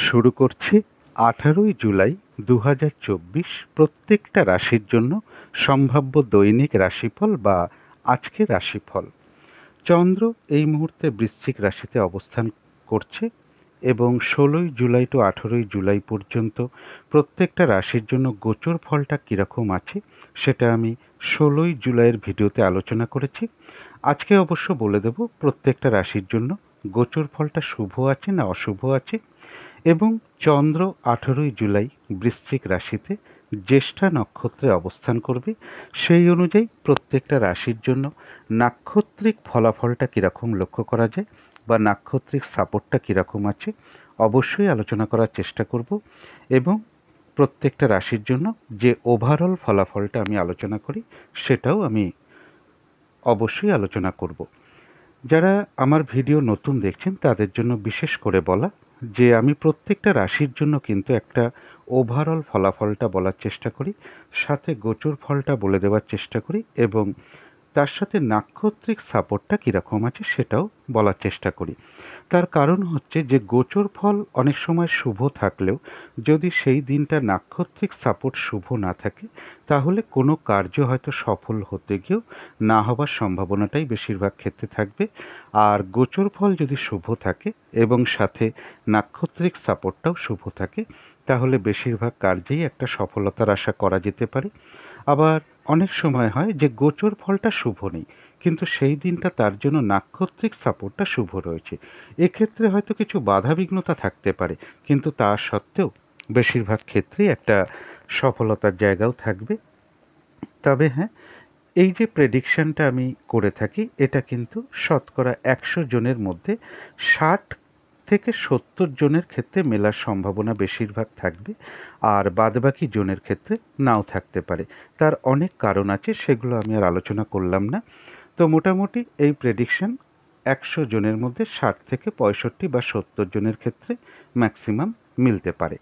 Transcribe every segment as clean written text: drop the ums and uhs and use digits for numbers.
শুরু করছি 18ই জুলাই 2024 প্রত্যেকটা রাশির জন্য সম্ভাব্য দৈনিক রাশিফল বা আজকের রাশিফল। চন্দ্র এই মুহূর্তে বৃশ্চিক রাশিতে অবস্থান করছে এবং 16ই জুলাই টু 18ই জুলাই পর্যন্ত প্রত্যেকটা রাশির জন্য গোচর ফলটা কীরকম আছে সেটা আমি 16ই জুলাইয়ের ভিডিওতে আলোচনা করেছি। আজকে অবশ্য বলে দেব প্রত্যেকটা রাশির জন্য গোচর ফলটা শুভ আছে না অশুভ আছে। এবং চন্দ্র 18ই জুলাই বৃশ্চিক রাশিতে জ্যেষ্ঠা নক্ষত্রে অবস্থান করবে। সেই অনুযায়ী প্রত্যেকটা রাশির জন্য নাক্ষত্রিক ফলাফলটা কীরকম লক্ষ্য করা যায় বা নাক্ষত্রিক সাপোর্টটা কীরকম আছে অবশ্যই আলোচনা করার চেষ্টা করব। এবং প্রত্যেকটা রাশির জন্য যে ওভারঅল ফলাফলটা আমি আলোচনা করি সেটাও আমি অবশ্যই আলোচনা করব। যারা আমার ভিডিও নতুন দেখছেন তাদের জন্য বিশেষ করে বলা যে আমি প্রত্যেকটা রাশির জন্য কিন্তু একটা ওভারঅল ফলাফলটা বলার চেষ্টা করি, সাথে গোচর ফলটা বলে দেওয়ার চেষ্টা করি এবং তার সাথে নাক্ষত্রিক সাপোর্টটা কীরকম আছে সেটাও বলার চেষ্টা করি। তার কারণ হচ্ছে যে গোচর ফল অনেক সময় শুভ থাকলেও যদি সেই দিনটা নাক্ষত্রিক সাপোর্ট শুভ না থাকে তাহলে কোনো কার্য হয়তো সফল হতে গিয়েও না হবার সম্ভাবনাটাই বেশিরভাগ ক্ষেত্রে থাকবে। আর গোচর ফল যদি শুভ থাকে এবং সাথে নাক্ষত্রিক সাপোর্টটাও শুভ থাকে তাহলে বেশিরভাগ কার্যেই একটা সফলতার আশা করা যেতে পারে। আবার অনেক সময় হয় যে গোচর ফলটা শুভ নেই কিন্তু সেই দিনটা তার জন্য নাক্ষত্রিক সাপোর্টটা শুভ রয়েছে। এক্ষেত্রে হয়তো কিছু বাধাবিঘ্নতা থাকতে পারে কিন্তু তা সত্ত্বেও বেশিরভাগ ক্ষেত্রেই একটা সফলতার জায়গাও থাকবে। তবে হ্যাঁ, এই যে প্রেডিকশানটা আমি করে থাকি এটা কিন্তু শতকরা 100 জনের মধ্যে 60 থেকে 70 জনের ক্ষেত্রে মেলার সম্ভাবনা বেশিরভাগ থাকবে আর বাদবাকি জনের ক্ষেত্রে নাও থাকতে পারে। তার অনেক কারণ আছে, সেগুলো আমি আর আলোচনা করলাম না। তো মোটামুটি এই প্রেডিকশান 100 জনের মধ্যে 60 থেকে 65 বা 70 জনের ক্ষেত্রে ম্যাক্সিমাম মিলতে পারে।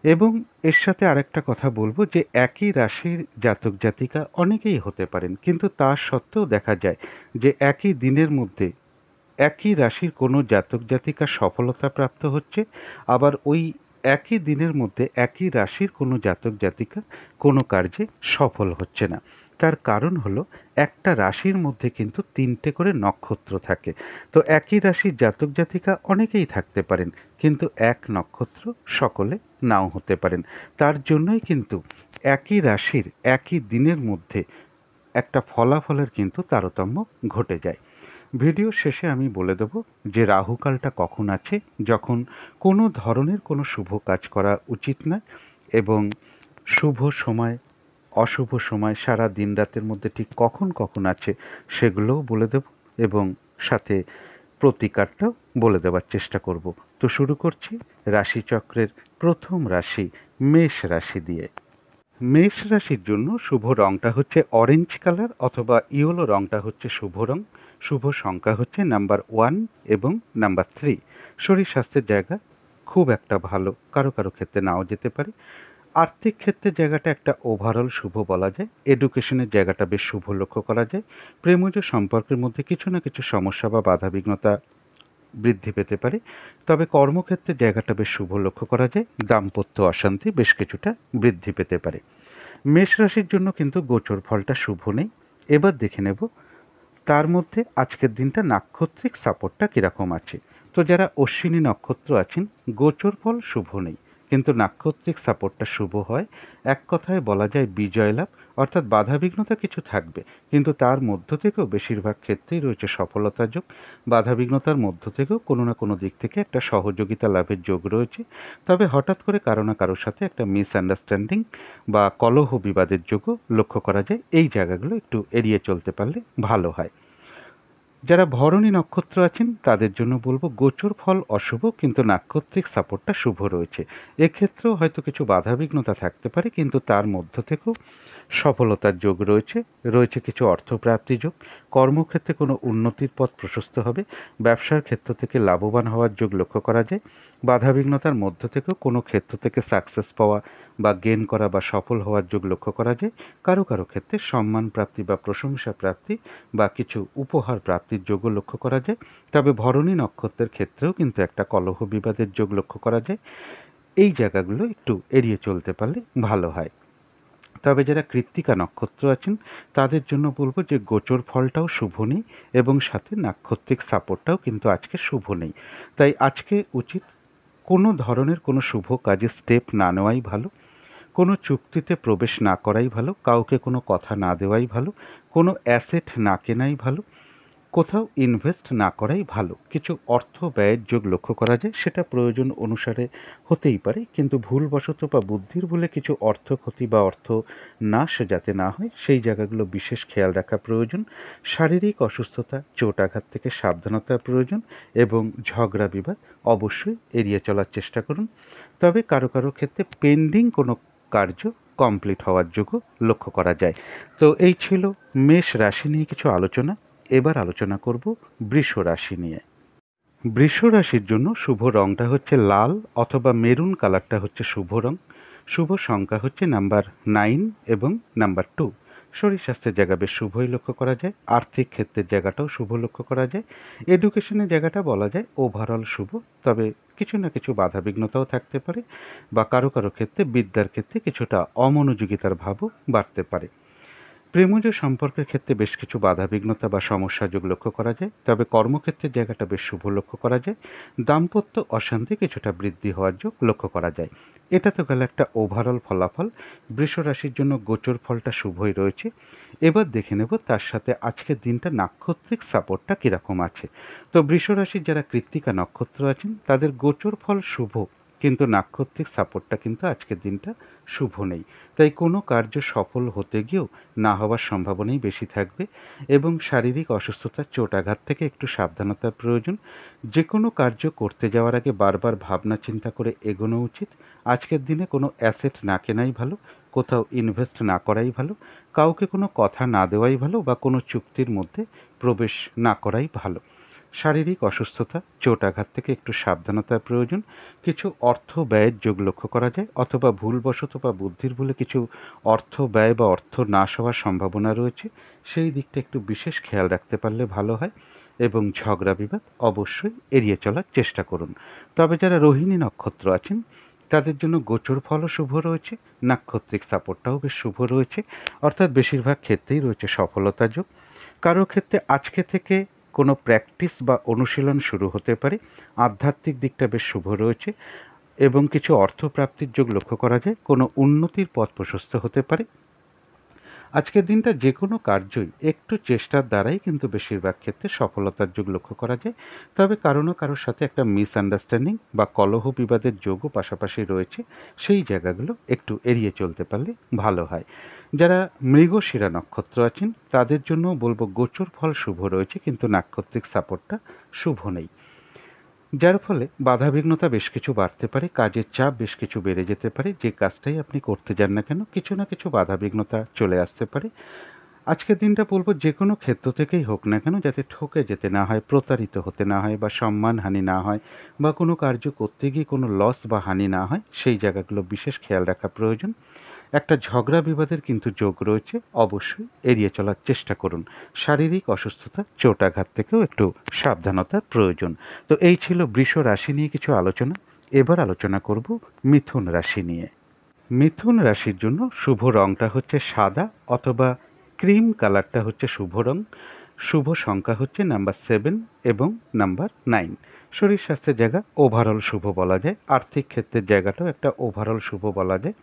এবং এর সাথে আরেকটা কথা বলবো যে একই রাশির জাতক জাতিকা অনেকেই হতে পারেন কিন্তু তা সত্ত্বেও দেখা যায় যে একই দিনের মধ্যে একই রাশির কোনো জাতক জাতিকা সফলতা প্রাপ্ত হচ্ছে, আবার ওই একই দিনের মধ্যে একই রাশির কোনো জাতক জাতিকা কোনো কার্যে সফল হচ্ছে না। তার কারণ হলো একটা রাশির মধ্যে কিন্তু 3টে করে নক্ষত্র থাকে। তো একই রাশির জাতক জাতিকা অনেকেই থাকতে পারেন কিন্তু এক নক্ষত্র সকলে নাও হতে পারেন। তার জন্যই কিন্তু একই রাশির একই দিনের মধ্যে একটা ফলাফলের কিন্তু তারতম্য ঘটে যায়। ভিডিও শেষে আমি বলে দেব যে রাহুকালটা কখন আছে, যখন কোনো ধরনের কোনো শুভ কাজ করা উচিত নয় এবং শুভ সময় অশুভ সময় সারা দিন রাতের মধ্যে ঠিক কখন কখন আছে সেগুলোও বলে দেব এবং সাথে প্রতিকারটাও বলে দেওয়ার চেষ্টা করব। তো শুরু করছি রাশিচক্রের প্রথম রাশি মেষ রাশি দিয়ে। মেষ রাশির জন্য শুভ রংটা হচ্ছে অরেঞ্জ কালার অথবা ইয়েলো রংটা হচ্ছে শুভ রং। শুভ সংখ্যা হচ্ছে নাম্বার 1 এবং নাম্বার 3। শরীর স্বাস্থ্যের জায়গা খুব একটা ভালো, কারো কারো ক্ষেত্রে নাও যেতে পারে। আর্থিক ক্ষেত্রে জায়গাটা একটা ওভারঅল শুভ বলা যায়। এডুকেশনের জায়গাটা বেশ শুভ লক্ষ্য করা যায়। প্রেমজ সম্পর্কের মধ্যে কিছু না কিছু সমস্যা বা বাধাবিঘ্নতা বৃদ্ধি পেতে পারে, তবে কর্মক্ষেত্রে জায়গাটা বেশ শুভ লক্ষ্য করা যায়। দাম্পত্য অশান্তি বেশ কিছুটা বৃদ্ধি পেতে পারে। মেষ রাশির জন্য কিন্তু গোচর ফলটা শুভ নেই। এবার দেখে নেব তার মধ্যে আজকের দিনটা নাক্ষত্রিক সাপোর্টটা কীরকম আছে। তো যারা অশ্বিনী নক্ষত্র আছেন গোচর ফল শুভ নেই কিন্তু নাক্ষত্রিক সাপোর্টটা শুভ হয়। এক কথায় বলা যায় বিজয় লাভ, অর্থাৎ বাধাবিঘ্নতা কিছু থাকবে কিন্তু তার মধ্য থেকেও বেশিরভাগ ক্ষেত্রেই রয়েছে সফলতার যোগ। বাধাবিঘ্নতার মধ্য থেকেও কোনো না কোনো দিক থেকে একটা সহযোগিতা লাভের যোগ রয়েছে। তবে হঠাৎ করে কারো না কারোর সাথে একটা মিসআন্ডারস্ট্যান্ডিং বা কলহ বিবাদের যোগও লক্ষ্য করা যায়। এই জায়গাগুলো একটু এড়িয়ে চলতে পারলে ভালো হয়। যারা ভরণী নক্ষত্র আছেন তাদের জন্য বলবো গোচর ফল অশুভ কিন্তু নাক্ষত্রিক সাপোর্টটা শুভ রয়েছে। এক্ষেত্রেও হয়তো কিছু বাধাবিঘ্নতা থাকতে পারে কিন্তু তার মধ্য থেকেও সফলতার যোগ রয়েছে, রয়েছে কিছু অর্থপ্রাপ্তি যোগ, কর্মক্ষেত্রে কোনো উন্নতির পথ প্রশস্ত হবে, ব্যবসার ক্ষেত্র থেকে লাভবান হওয়ার যোগ লক্ষ্য করা যায়। বাধাবিঘ্নতার মধ্য থেকেও কোনো ক্ষেত্র থেকে সাকসেস পাওয়া বা গেন করা বা সফল হওয়ার যোগ লক্ষ্য করা যায়। কারো কারো ক্ষেত্রে সম্মান প্রাপ্তি বা প্রশংসা প্রাপ্তি বা কিছু উপহার প্রাপ্তির যোগও লক্ষ্য করা যায়। তবে ভরণী নক্ষত্রের ক্ষেত্রেও কিন্তু একটা কলহ বিবাদের যোগ লক্ষ্য করা যায়। এই জায়গাগুলো একটু এড়িয়ে চলতে পারলে ভালো হয়। তবে যারা কৃত্তিকা নক্ষত্র আছেন তাদের জন্য বলবো যে গোচর ফলটাও শুভ নেই এবং সাথে নাক্ষত্রিক সাপোর্টটাও কিন্তু আজকে শুভ নেই। তাই আজকে উচিত কোনো ধরনের কোনো শুভ কাজে স্টেপ না নেওয়াই ভালো, কোনো চুক্তিতে প্রবেশ না করাই ভালো, কাউকে কোনো কথা না দেওয়াই ভালো, কোনো অ্যাসেট না কেনাই ভালো, কোথাও ইনভেস্ট না করাই ভালো। কিছু অর্থ ব্যয়ের যোগ লক্ষ্য করা যায়, সেটা প্রয়োজন অনুসারে হতেই পারে, কিন্তু ভুলবশত বা বুদ্ধির ভুলে কিছু অর্থ ক্ষতি বা অর্থ নাশ যাতে না হয় সেই জায়গাগুলো বিশেষ খেয়াল রাখা প্রয়োজন। শারীরিক অসুস্থতা, চোট আঘাত থেকে সাবধানতার প্রয়োজন এবং ঝগড়া বিবাদ অবশ্যই এড়িয়ে চলার চেষ্টা করুন। তবে কারো কারো ক্ষেত্রে পেন্ডিং কোনো কার্য কমপ্লিট হওয়ার যোগও লক্ষ্য করা যায়। তো এই ছিল মেষ রাশি নিয়ে কিছু আলোচনা। এবার আলোচনা করব বৃষ রাশি নিয়ে। বৃষ রাশির জন্য শুভ রংটা হচ্ছে লাল অথবা মেরুন কালারটা হচ্ছে শুভ রং। শুভ সংখ্যা হচ্ছে নাম্বার 9 এবং নাম্বার 2। শরীর স্বাস্থ্যের জায়গা বেশ শুভই লক্ষ্য করা যায়। আর্থিক ক্ষেত্রের জায়গাটাও শুভ লক্ষ্য করা যায়। এডুকেশনের জায়গাটা বলা যায় ওভারঅল শুভ, তবে কিছু না কিছু বাধা বিঘ্নতাও থাকতে পারে বা কারো কারো ক্ষেত্রে বিদ্যার ক্ষেত্রে কিছুটা অমনোযোগিতার ভাবও বাড়তে পারে। প্রেমজ সম্পর্কের ক্ষেত্রে বেশ কিছু বাধাবিঘ্নতা বা সমস্যা যোগ লক্ষ্য করা যায়, তবে কর্মক্ষেত্রের জায়গাটা বেশ শুভ লক্ষ্য করা যায়। দাম্পত্য অশান্তি কিছুটা বৃদ্ধি হওয়ার যোগ লক্ষ্য করা যায়। এটা তো গেল একটা ওভারঅল ফলাফল। বৃষ রাশির জন্য গোচর ফলটা শুভই রয়েছে। এবার দেখে নেব তার সাথে আজকের দিনটা নাক্ষত্রিক সাপোর্টটা কীরকম আছে। তো বৃষ রাশির যারা কৃত্তিকা নক্ষত্র আছেন তাদের গোচর ফল শুভ, কিন্তু নাক্ষত্রিক সাপোর্টটা কিন্তু আজকের দিনটা শুভ নেই। তাই কোনো কার্য সফল হতে গিয়েও না হওয়ার সম্ভাবনাই বেশি থাকবে এবং শারীরিক অসুস্থতা, চোট আঘাত থেকে একটু সাবধানতার প্রয়োজন। যে কোনো কার্য করতে যাওয়ার আগে বারবার ভাবনা চিন্তা করে এগোনো উচিত। আজকের দিনে কোনো অ্যাসেট না কেনাই ভালো, কোথাও ইনভেস্ট না করাই ভালো, কাউকে কোনো কথা না দেওয়াই ভালো বা কোনো চুক্তির মধ্যে প্রবেশ না করাই ভালো। শারীরিক অসুস্থতা, চোট আঘাত থেকে একটু সাবধানতার প্রয়োজন। কিছু অর্থ ব্যয়ের যোগ লক্ষ্য করা যায় অথবা ভুলবশত বা বুদ্ধির ভুলে কিছু অর্থ ব্যয় বা অর্থ নাশ হওয়ার সম্ভাবনা রয়েছে, সেই দিকটা একটু বিশেষ খেয়াল রাখতে পারলে ভালো হয় এবং ঝগড়া বিবাদ অবশ্যই এড়িয়ে চলার চেষ্টা করুন। তবে যারা রোহিণী নক্ষত্র আছেন তাদের জন্য গোচর ফলও শুভ রয়েছে, নাক্ষত্রিক সাপোর্টটাও বেশ শুভ রয়েছে, অর্থাৎ বেশিরভাগ ক্ষেত্রেই রয়েছে সফলতা যোগ। কারো ক্ষেত্রে আজকে থেকে কোনো প্র্যাকটিস বা অনুশীলন শুরু হতে পারে। আধ্যাত্মিক দিকটা বেশ শুভ রয়েছে এবং কিছু অর্থপ্রাপ্তির যোগ লক্ষ্য করা যায়। কোনো উন্নতির পথ প্রশস্ত হতে পারে। আজকের দিনটা যে কোনো কার্যই একটু চেষ্টার দ্বারাই কিন্তু বেশিরভাগ ক্ষেত্রে সফলতার যোগ লক্ষ্য করা যায়। তবে কারো না কারোর সাথে একটা মিসআন্ডারস্ট্যান্ডিং বা কলহ বিবাদের যোগও পাশাপাশি রয়েছে, সেই জায়গাগুলো একটু এড়িয়ে চলতে পারলে ভালো হয়। যারা মৃগশিরা নক্ষত্র আছেন তাদের জন্য বলবো গোচর ফল শুভ রয়েছে, কিন্তু নাক্ষত্রিক সাপোর্টটা শুভ নেই, যার ফলে বাধাবিঘ্নতা বেশ কিছু বাড়তে পারে, কাজের চাপ বেশ কিছু বেড়ে যেতে পারে। যে কাজটাই আপনি করতে যান না কেন কিছু না কিছু বাধাবিঘ্নতা চলে আসতে পারে। আজকের দিনটা বলবো যে কোনো ক্ষেত্র থেকেই হোক না কেন যাতে ঠকে যেতে না হয়, প্রতারিত হতে না হয় বা সম্মানহানি না হয় বা কোনো কার্য করতে গিয়ে কোনো লস বা হানি না হয়, সেই জায়গাগুলো বিশেষ খেয়াল রাখা প্রয়োজন। একটা ঝগড়া বিবাদের কিন্তু যোগ রয়েছে, অবশ্যই এড়িয়ে চলার চেষ্টা করুন। শারীরিক অসুস্থতা, চোট আঘাত থেকেও একটু সাবধানতার প্রয়োজন। তো এই ছিল বৃষ রাশি নিয়ে কিছু আলোচনা। এবার আলোচনা করব মিথুন রাশি নিয়ে। মিথুন রাশির জন্য শুভ রংটা হচ্ছে সাদা অথবা ক্রিম কালারটা হচ্ছে শুভ রং। শুভ সংখ্যা হচ্ছে নাম্বার 7 এবং নাম্বার 9। শরীর স্বাস্থ্যের জায়গা ওভারঅল শুভ বলা যায়। আর্থিক ক্ষেত্রের জায়গাটাও একটা ওভারঅল শুভ বলা যায়।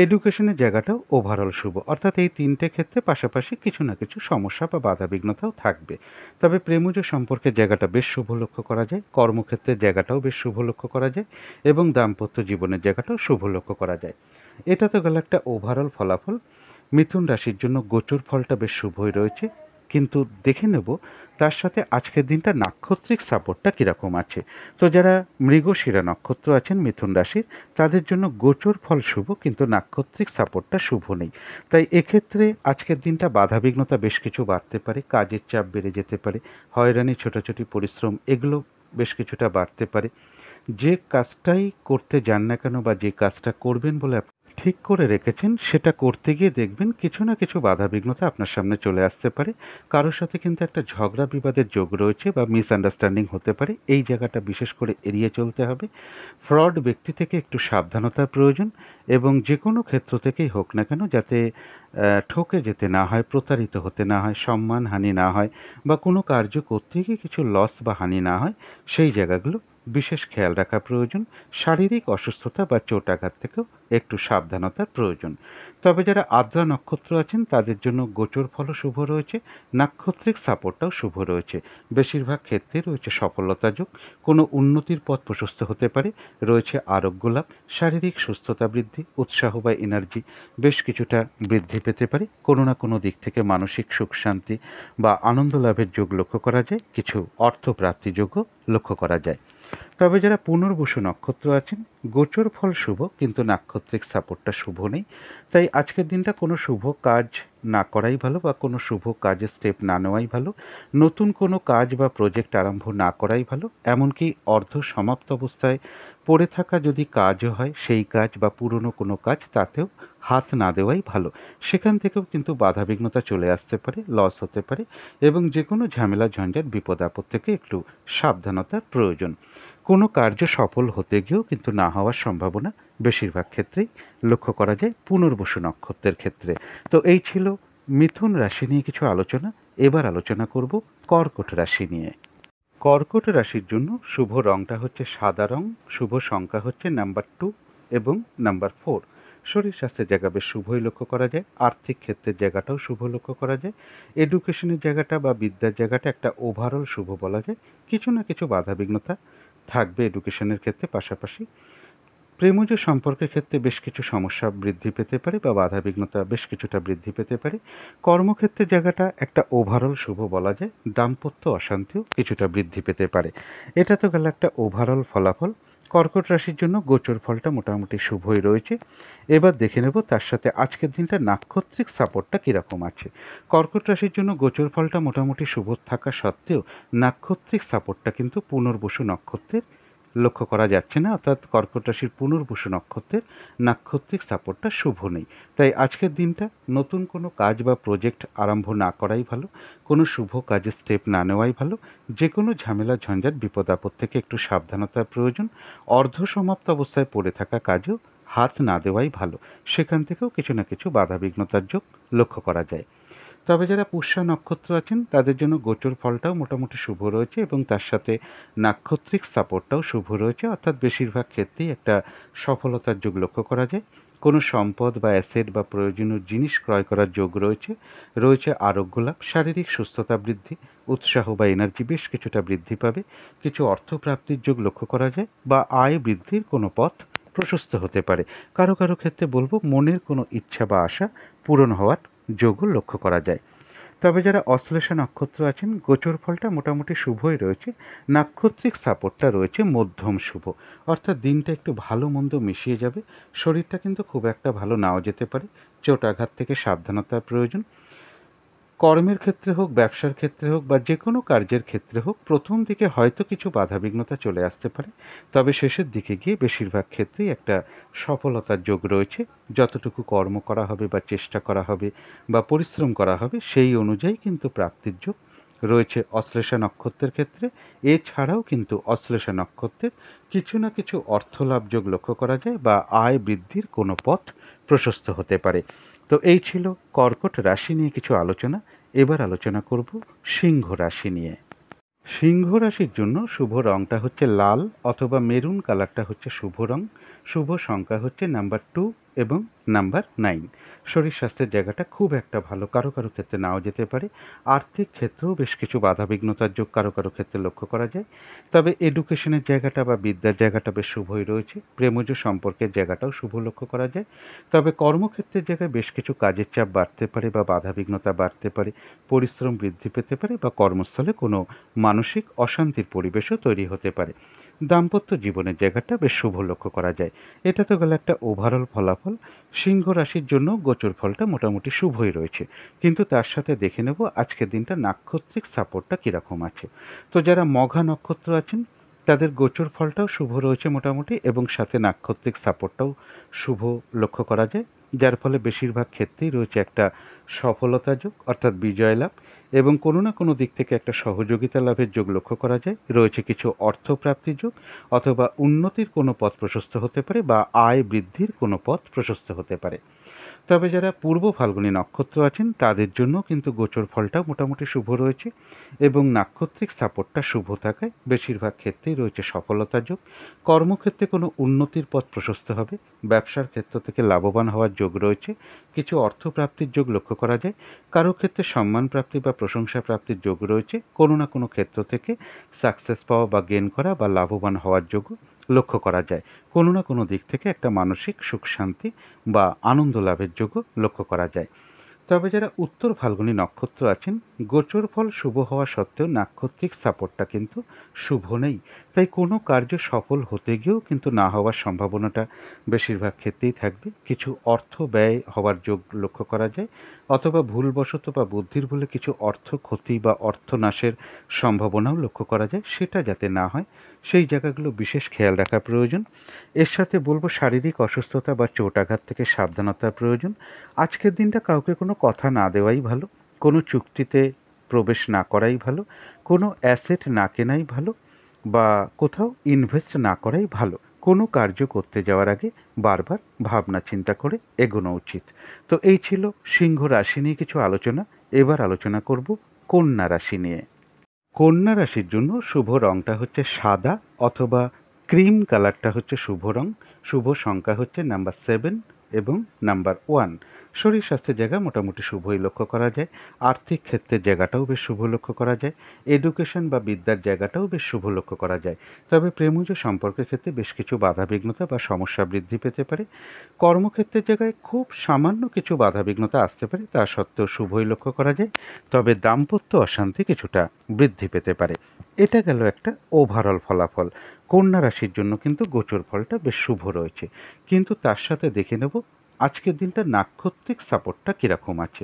এডুকেশনের জায়গাটাও ওভারঅল শুভ, অর্থাৎ এই তিনটে ক্ষেত্রে পাশাপাশি কিছু না কিছু সমস্যা বা বাধাবিঘ্নতাও থাকবে। তবে প্রেমজ সম্পর্কের জায়গাটা বেশ শুভ লক্ষ্য করা যায়, কর্মক্ষেত্রের জায়গাটাও বেশ শুভ লক্ষ্য করা যায় এবং দাম্পত্য জীবনের জায়গাটাও শুভ লক্ষ্য করা যায়। এটা তো গেল একটা ওভারঅল ফলাফল। মিথুন রাশির জন্য গোচর ফলটা বেশ শুভই রয়েছে, কিন্তু দেখে নেব তার সাথে আজকের দিনটা নাক্ষত্রিক সাপোর্টটা কীরকম আছে। তো যারা মৃগশিরা নক্ষত্র আছেন মিথুন রাশির, তাদের জন্য গোচর ফল শুভ, কিন্তু নাক্ষত্রিক সাপোর্টটা শুভ নেই। তাই এক্ষেত্রে আজকের দিনটা বাধাবিঘ্নতা বেশ কিছু বাড়তে পারে, কাজের চাপ বেড়ে যেতে পারে, হয়রানি, ছোটাছুটি পরিশ্রম এগুলো বেশ কিছুটা বাড়তে পারে। যে কাজটাই করতে যান না কেন বা যে কাজটা করবেন বলে ঠিক করে রেখেছেন, সেটা করতে গিয়ে দেখবেন কিছু না কিছু বাধাবিঘ্নতা আপনার সামনে চলে আসতে পারে। কারোর সাথে কিন্তু একটা ঝগড়া বিবাদের যোগ রয়েছে বা মিসআন্ডারস্ট্যান্ডিং হতে পারে, এই জায়গাটা বিশেষ করে এড়িয়ে চলতে হবে। ফ্রড ব্যক্তি থেকে একটু সাবধানতার প্রয়োজন, এবং যে কোনো ক্ষেত্র থেকেই হোক না কেন যাতে ঠকে যেতে না হয়, প্রতারিত হতে না হয়, সম্মানহানি না হয়, বা কোনো কার্য করতে গিয়ে কিছু লস বা হানি না হয়, সেই জায়গাগুলো বিশেষ খেয়াল রাখা প্রয়োজন। শারীরিক অসুস্থতা বা চোটাঘাত থেকেও একটু সাবধানতার প্রয়োজন। তবে যারা আদ্রা নক্ষত্র আছেন তাদের জন্য গোচর ফলও শুভ রয়েছে, নাক্ষত্রিক সাপোর্টটাও শুভ রয়েছে। বেশিরভাগ ক্ষেত্রে রয়েছে সফলতা যোগ, কোনো উন্নতির পথ প্রশস্ত হতে পারে, রয়েছে আরোগ্য লাভ, শারীরিক সুস্থতা বৃদ্ধি, উৎসাহ বা এনার্জি বেশ কিছুটা বৃদ্ধি পেতে পারে, কোনো না কোনো দিক থেকে মানসিক সুখ শান্তি বা আনন্দ লাভের যোগ লক্ষ্য করা যায়, কিছু অর্থপ্রাপ্তি যোগও লক্ষ্য করা যায়। তবে যারা পুনর্বসু নক্ষত্র আছেন, গোচর ফল শুভ, কিন্তু নাক্ষত্রিক সাপোর্টটা শুভ নেই। তাই আজকের দিনটা কোনো শুভ কাজ না করাই ভালো, বা কোনো শুভ কাজের স্টেপ না নেওয়াই ভালো, নতুন কোনো কাজ বা প্রজেক্ট আরম্ভ না করাই ভালো। এমনকি অর্ধ সমাপ্ত অবস্থায় পড়ে থাকা যদি কাজও হয়, সেই কাজ বা পুরনো কোনো কাজ, তাতেও হাত না দেওয়াই ভালো। সেখান থেকেও কিন্তু বাধাবিঘ্নতা চলে আসতে পারে, লস হতে পারে, এবং যে কোনো ঝামেলা ঝঞ্ঝাট বিপদ আপদ থেকে একটু সাবধানতার প্রয়োজন। কোনো কার্য সফল হতে গিয়েও কিন্তু না হওয়ার সম্ভাবনা বেশিরভাগ ক্ষেত্রেই লক্ষ্য করা যায় পুনর্বসু নক্ষত্রের ক্ষেত্রে। তো এই ছিল মিথুন রাশি নিয়ে কিছু আলোচনা। এবার আলোচনা করব কর্কট রাশি নিয়ে। কর্কট রাশির জন্য শুভ রংটা হচ্ছে সাদা রং, শুভ সংখ্যা হচ্ছে নাম্বার 2 এবং নাম্বার 4। শরীর স্বাস্থ্যের জায়গা বেশ শুভই লক্ষ্য করা যায়, আর্থিক ক্ষেত্রের জায়গাটাও শুভ লক্ষ্য করা যায়, এডুকেশনের জায়গাটা বা বিদ্যার জায়গাটা একটা ওভারঅল শুভ বলা যায়। কিছু না কিছু বাধাবিঘ্নতা থাকবে এডুকেশনের ক্ষেত্রে, পাশাপাশি প্রেমজ সম্পর্কের ক্ষেত্রে বেশ কিছু সমস্যা বৃদ্ধি পেতে পারে বা বাধাবিঘ্নতা বেশ কিছুটা বৃদ্ধি পেতে পারে। কর্মক্ষেত্রের জায়গাটা একটা ওভারঅল শুভ বলা যায়, দাম্পত্য অশান্তিও কিছুটা বৃদ্ধি পেতে পারে। এটা তো গেল একটা ওভারঅল ফলাফল। কর্কট রাশির জন্য গোচর ফলটা মোটামুটি শুভই রয়েছে। এবার দেখে নেব তার সাথে আজকের দিনটা নাক্ষত্রিক সাপোর্টটা কীরকম আছে। কর্কট রাশির জন্য গোচর ফলটা মোটামুটি শুভ থাকা সত্ত্বেও নাক্ষত্রিক সাপোর্টটা কিন্তু পুনর্বসু নক্ষত্রের লক্ষ্য করা যাচ্ছে না, অর্থাৎ কর্কট রাশির পুনর্বসু নক্ষত্রের নাক্ষত্রিক সাপোর্টটা শুভ নেই। তাই আজকের দিনটা নতুন কোনো কাজ বা প্রজেক্ট আরম্ভ না করাই ভালো, কোনো শুভ কাজের স্টেপ না নেওয়াই ভালো, যে কোনো ঝামেলা ঝঞ্ঝাট বিপদ আপদ থেকে একটু সাবধানতার প্রয়োজন। অর্ধ সমাপ্ত অবস্থায় পড়ে থাকা কাজেও হাত না দেওয়াই ভালো, সেখান থেকেও কিছু না কিছু বাধাবিঘ্নতার যোগ লক্ষ্য করা যায়। তবে যারা পুষ্যা নক্ষত্র আছেন তাদের জন্য গোচর ফলটাও মোটামুটি শুভ রয়েছে, এবং তার সাথে নাক্ষত্রিক সাপোর্টটাও শুভ রয়েছে, অর্থাৎ বেশিরভাগ ক্ষেত্রেই একটা সফলতার যোগ লক্ষ্য করা যায়। কোনো সম্পদ বা অ্যাসেট বা প্রয়োজনীয় জিনিস ক্রয় করার যোগ রয়েছে, রয়েছে আরোগ্য লাভ, শারীরিক সুস্থতা বৃদ্ধি, উৎসাহ বা এনার্জি বেশ কিছুটা বৃদ্ধি পাবে, কিছু অর্থপ্রাপ্তির যোগ লক্ষ্য করা যায়, বা আয় বৃদ্ধির কোনো পথ প্রশস্ত হতে পারে। কারো কারো ক্ষেত্রে বলবো মনের কোনো ইচ্ছা বা আশা পূরণ হওয়ার যোগও লক্ষ্য করা যায়। তবে যারা অশ্লেষা নক্ষত্র আছেন, গোচর ফলটা মোটামুটি শুভই রয়েছে, নাক্ষত্রিক সাপোর্টটা রয়েছে মধ্যম শুভ, অর্থাৎ দিনটা একটু ভালো মন্দ মিশিয়ে যাবে। শরীরটা কিন্তু খুব একটা ভালো নাও যেতে পারে, চোট আঘাত থেকে সাবধানতার প্রয়োজন। কর্মের ক্ষেত্রে হোক, ব্যবসার ক্ষেত্রে হোক, বা যে কোনো কার্যের ক্ষেত্রে হোক, প্রথম দিকে হয়তো কিছু বাধাবিঘ্নতা চলে আসতে পারে, তবে শেষের দিকে গিয়ে বেশিরভাগ ক্ষেত্রেই একটা সফলতার যোগ রয়েছে। যতটুকু কর্ম করা হবে বা চেষ্টা করা হবে বা পরিশ্রম করা হবে, সেই অনুযায়ী কিন্তু প্রাপ্তির যোগ রয়েছে অশ্লেষা নক্ষত্রের ক্ষেত্রে। এছাড়াও কিন্তু অশ্লেষা নক্ষত্রের কিছু না কিছু অর্থলাভ যোগ লক্ষ্য করা যায়, বা আয় বৃদ্ধির কোনো পথ প্রশস্ত হতে পারে। তো এই ছিল কর্কট রাশি নিয়ে কিছু আলোচনা। এবার আলোচনা করব সিংহ রাশি নিয়ে। সিংহ রাশির জন্য শুভ রংটা হচ্ছে লাল অথবা মেরুন কালারটা হচ্ছে শুভ রং, শুভ সংখ্যা হচ্ছে নাম্বার 2 এবং নাম্বার 9। শরীর স্বাস্থ্যের জায়গাটা খুব একটা ভালো, কারো কারো ক্ষেত্রে নাও যেতে পারে। আর্থিক ক্ষেত্রেও বেশ কিছু বাধাবিঘ্নতার যোগ কারো কারো ক্ষেত্রে লক্ষ্য করা যায়। তবে এডুকেশনের জায়গাটা বা বিদ্যার জায়গাটা বেশ শুভই রয়েছে। প্রেমজ সম্পর্কের জায়গাটাও শুভ লক্ষ্য করা যায়। তবে কর্মক্ষেত্রের জায়গায় বেশ কিছু কাজের চাপ বাড়তে পারে বা বাধাবিঘ্নতা বাড়তে পারে, পরিশ্রম বৃদ্ধি পেতে পারে বা কর্মস্থলে কোনো মানসিক অশান্তির পরিবেশও তৈরি হতে পারে। দাম্পত্য জীবনের জায়গাটা বেশ শুভ লক্ষ্য করা যায়। এটা তো গেল একটা ওভারঅল ফলাফল। সিংহ রাশির জন্য গোচর ফলটা মোটামুটি শুভই রয়েছে, কিন্তু তার সাথে দেখে নেব আজকের দিনটা নাক্ষত্রিক সাপোর্টটা কীরকম আছে। তো যারা মঘা নক্ষত্র আছেন তাদের গোচর ফলটাও শুভ রয়েছে মোটামুটি, এবং সাথে নাক্ষত্রিক সাপোর্টটাও শুভ লক্ষ্য করা যায়, যার ফলে বেশিরভাগ ক্ষেত্রেই রয়েছে একটা সফলতা যোগ অর্থাৎ বিজয় লাভ, এবং কোনো না কোনো দিক থেকে একটা সহযোগিতা লাভের যোগ লক্ষ্য করা যায়। রয়েছে কিছু অর্থপ্রাপ্তির যোগ, অথবা উন্নতির কোনো পথ প্রশস্ত হতে পারে বা আয় বৃদ্ধির কোনো পথ প্রশস্ত হতে পারে। তবে যারা পূর্ব ফাল্গুনী নক্ষত্র আছেন তাদের জন্য কিন্তু গোচর ফলটাও মোটামুটি শুভ রয়েছে, এবং নাক্ষত্রিক সাপোর্টটা শুভ থাকায় বেশিরভাগ ক্ষেত্রেই রয়েছে সফলতার যোগ। কর্মক্ষেত্রে কোনো উন্নতির পথ প্রশস্ত হবে, ব্যবসার ক্ষেত্র থেকে লাভবান হওয়ার যোগ রয়েছে, কিছু অর্থপ্রাপ্তির যোগ লক্ষ্য করা যায়, কারো ক্ষেত্রে সম্মান প্রাপ্তি বা প্রশংসা প্রাপ্তির যোগ রয়েছে, কোনো না কোনো ক্ষেত্র থেকে সাকসেস পাওয়া বা গেন করা বা লাভবান হওয়ার যোগ লক্ষ্য করা যায়। কোনো না কোনো দিক থেকে একটা মানসিক সুখ শান্তি বা আনন্দ লাভের যোগও লক্ষ্য করা যায়। তবে যারা উত্তর ফাল্গুনী নক্ষত্র আছেন গোচর ফল শুভ হওয়া সত্ত্বেও নাক্ষত্রিক সাপোর্টটা কিন্তু শুভ নেই, তাই কোনো কার্য সফল হতে গিয়েও কিন্তু না হওয়ার সম্ভাবনাটা বেশিরভাগ ক্ষেত্রেই থাকবে। কিছু অর্থ ব্যয় হওয়ার যোগ লক্ষ্য করা যায়, অথবা ভুলবশত বা বুদ্ধির ভুলে কিছু অর্থ ক্ষতি বা অর্থনাশের সম্ভাবনাও লক্ষ্য করা যায়। সেটা যাতে না হয় সেই জায়গাগুলো বিশেষ খেয়াল রাখা প্রয়োজন। এর সাথে বলবো শারীরিক অসুস্থতা বা চোটাঘাত থেকে সাবধানতার প্রয়োজন। আজকের দিনটা কাউকে কোনো কথা না দেওয়াই ভালো, কোনো চুক্তিতে প্রবেশ না করাই ভালো, কোনো অ্যাসেট না কেনাই ভালো, বা কোথাও ইনভেস্ট না করাই ভালো। কোনো কার্য করতে যাওয়ার আগে বারবার ভাবনা চিন্তা করে এগোনো উচিত। তো এই ছিল সিংহ রাশি নিয়ে কিছু আলোচনা। এবার আলোচনা করব কন্যা রাশি নিয়ে। কন্যা রাশির জন্য শুভ রংটা হচ্ছে সাদা অথবা ক্রিম কালারটা হচ্ছে শুভ রং। শুভ সংখ্যা হচ্ছে নাম্বার 7 এবং নাম্বার 1। শরীর স্বাস্থ্যের জায়গা মোটামুটি শুভই লক্ষ্য করা যায়। আর্থিক ক্ষেত্রের জায়গাটাও বেশ শুভ লক্ষ্য করা যায়। এডুকেশন বা বিদ্যার জায়গাটাও বেশ শুভ লক্ষ্য করা যায়। তবে প্রেমজ সম্পর্কের ক্ষেত্রে বেশ কিছু বাধাবিঘ্নতা বা সমস্যা বৃদ্ধি পেতে পারে। কর্মক্ষেত্রের জায়গায় খুব সামান্য কিছু বাধাবিঘ্নতা আসতে পারে, তা সত্ত্বেও শুভই লক্ষ্য করা যায়। তবে দাম্পত্য অশান্তি কিছুটা বৃদ্ধি পেতে পারে। এটা গেল একটা ওভারঅল ফলাফল। কন্যা রাশির জন্য কিন্তু গোচর ফলটা বেশ শুভ রয়েছে, কিন্তু তার সাথে দেখে নেব আজকের দিনটা নাক্ষত্রিক সাপোর্টটা কীরকম আছে।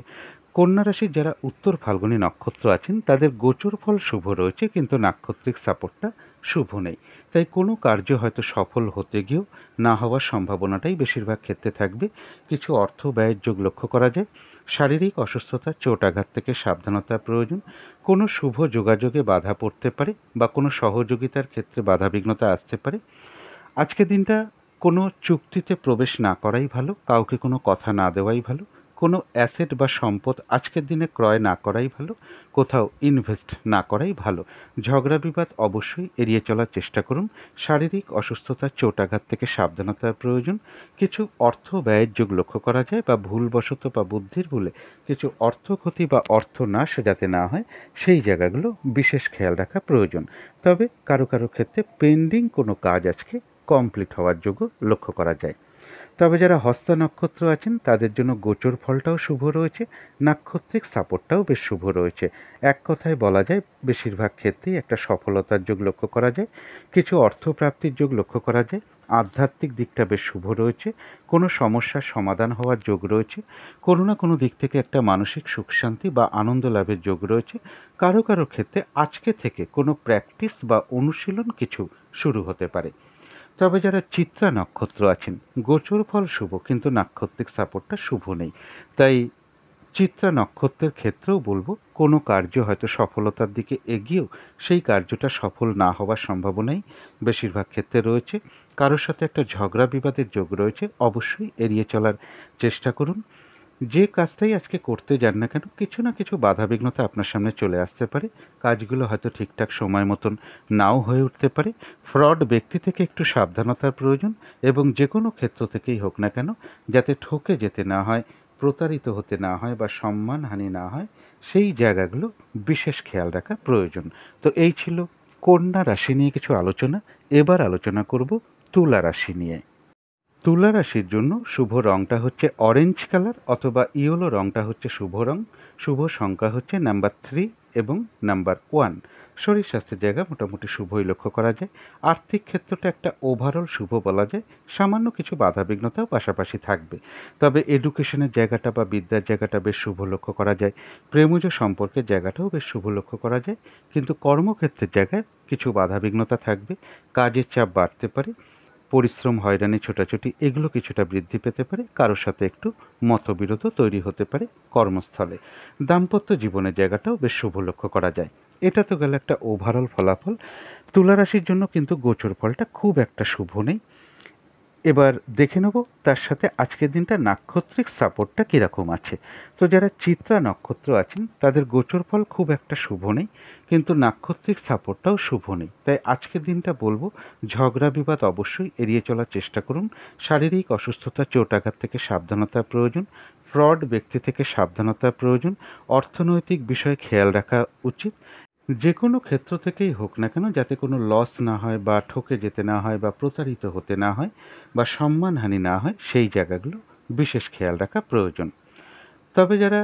কন্যা রাশির যারা উত্তর ফাল্গুনী নক্ষত্র আছেন তাদের গোচর ফল শুভ রয়েছে, কিন্তু নাক্ষত্রিক সাপোর্টটা শুভ নেই, তাই কোনো কার্য হয়তো সফল হতে গিয়েও না হওয়ার সম্ভাবনাটাই বেশিরভাগ ক্ষেত্রে থাকবে। কিছু অর্থ ব্যয়ের যোগ লক্ষ্য করা যায়। শারীরিক অসুস্থতা চোট আঘাত থেকে সাবধানতার প্রয়োজন। কোনো শুভ যোগাযোগে বাধা পড়তে পারে বা কোনো সহযোগিতার ক্ষেত্রে বাধাবিঘ্নতা আসতে পারে। আজকের দিনটা কোনো চুক্তিতে প্রবেশ না করাই ভালো, কাউকে কোনো কথা না দেওয়াই ভালো, কোনো অ্যাসেট বা সম্পদ আজকের দিনে ক্রয় না করাই ভালো, কোথাও ইনভেস্ট না করাই ভালো। ঝগড়া বিবাদ অবশ্যই এড়িয়ে চলার চেষ্টা করুন। শারীরিক অসুস্থতা চোটাঘাত থেকে সাবধানতার প্রয়োজন। কিছু অর্থ ব্যয়ের যোগ লক্ষ্য করা যায়, বা ভুলবশত বা বুদ্ধির ভুলে কিছু অর্থ ক্ষতি বা অর্থ নাশ যাতে না হয় সেই জায়গাগুলো বিশেষ খেয়াল রাখা প্রয়োজন। তবে কারো কারো ক্ষেত্রে পেন্ডিং কোনো কাজ আজকে কমপ্লিট হওয়ার যোগ্য লক্ষ্য করা যায়। তবে যারা হস্তা নক্ষত্র আছেন তাদের জন্য গোচর ফলটাও শুভ রয়েছে, নাক্ষত্রিক সাপোর্টটাও বেশ শুভ রয়েছে। এক কথায় বলা যায় বেশিরভাগ ক্ষেত্রেই একটা সফলতার যোগ লক্ষ্য করা যায়। কিছু অর্থপ্রাপ্তির যোগ লক্ষ্য করা যায়। আধ্যাত্মিক দিকটা বেশ শুভ রয়েছে। কোনো সমস্যার সমাধান হওয়ার যোগ রয়েছে। কোনো না কোনো দিক থেকে একটা মানসিক সুখ শান্তি বা আনন্দ লাভের যোগ রয়েছে। কারো কারো ক্ষেত্রে আজকে থেকে কোনো প্র্যাকটিস বা অনুশীলন কিছু শুরু হতে পারে। তবে যারা চিত্রা নক্ষত্র আছেন গোচর ফল শুভ, কিন্তু নাক্ষত্রিক সাপোর্টটা শুভ নেই, তাই চিত্রা নক্ষত্রের ক্ষেত্রেও বলবো কোনো কার্য হয়তো সফলতার দিকে এগিয়েও সেই কার্যটা সফল না হওয়ার সম্ভাবনাই বেশিরভাগ ক্ষেত্রে রয়েছে। কারোর সাথে একটা ঝগড়া বিবাদের যোগ রয়েছে, অবশ্যই এড়িয়ে চলার চেষ্টা করুন। যে কাজটাই আজকে করতে যান না কেন, কিছু না কিছু বাধাবিঘ্নতা আপনার সামনে চলে আসতে পারে। কাজগুলো হয়তো ঠিকঠাক সময় মতন নাও হয়ে উঠতে পারে। ফ্রড ব্যক্তি থেকে একটু সাবধানতার প্রয়োজন, এবং যে কোনো ক্ষেত্র থেকেই হোক না কেন, যাতে ঠকে যেতে না হয়, প্রতারিত হতে না হয় বা সম্মানহানি না হয়, সেই জায়গাগুলো বিশেষ খেয়াল রাখা প্রয়োজন। তো এই ছিল কন্যা রাশি নিয়ে কিছু আলোচনা। এবার আলোচনা করব তুলা রাশি নিয়ে। তুলা রাশির জন্য শুভ রংটা হচ্ছে অরেঞ্জ কালার অথবা ইয়েলো রংটা হচ্ছে শুভ রং। শুভ সংখ্যা হচ্ছে নাম্বার 3 এবং নাম্বার 1। শরীর স্বাস্থ্যের জায়গা মোটামুটি শুভই লক্ষ্য করা যায়। আর্থিক ক্ষেত্রটা একটা ওভারঅল শুভ বলা যায়। সামান্য কিছু বাধাবিঘ্নতাও পাশাপাশি থাকবে, তবে এডুকেশনের জায়গাটা বা বিদ্যার জায়গাটা বেশ শুভ লক্ষ্য করা যায়। প্রেমজ সম্পর্কের জায়গাটাও বেশ শুভ লক্ষ্য করা যায়, কিন্তু কর্মক্ষেত্রের জায়গায় কিছু বাধাবিঘ্নতা থাকবে। কাজের চাপ বাড়তে পারে, পরিশ্রম, হয়রানি, ছোটাছুটি এগুলো কিছুটা বৃদ্ধি পেতে পারে। কারোর সাথে একটু মতবিরোধও তৈরি হতে পারে কর্মস্থলে। দাম্পত্য জীবনের জায়গাটাও বেশ শুভ লক্ষ্য করা যায়। এটা তো গেল একটা ওভারঅল ফলাফল। তুলা রাশির জন্য কিন্তু গোচর ফলটা খুব একটা শুভ নেই। এবার দেখে নেব তার সাথে আজকের দিনটা নাক্ষত্রিক সাপোর্টটা কীরকম আছে। তো যারা চিত্রা নক্ষত্র আছেন তাদের গোচর ফল খুব একটা শুভ নেই, কিন্তু নাক্ষত্রিক সাপোর্টটাও শুভ নেই। তাই আজকের দিনটা বলবো ঝগড়া বিবাদ অবশ্যই এড়িয়ে চলার চেষ্টা করুন। শারীরিক অসুস্থতা, চোট আঘাত থেকে সাবধানতার প্রয়োজন। ফ্রড ব্যক্তি থেকে সাবধানতার প্রয়োজন। অর্থনৈতিক বিষয়ে খেয়াল রাখা উচিত। যে কোনো ক্ষেত্র থেকেই হোক না কেন, যাতে কোনো লস না হয় বা ঠকে যেতে না হয় বা প্রতারিত হতে না হয় বা সম্মানহানি না হয়, সেই জায়গাগুলো বিশেষ খেয়াল রাখা প্রয়োজন। তবে যারা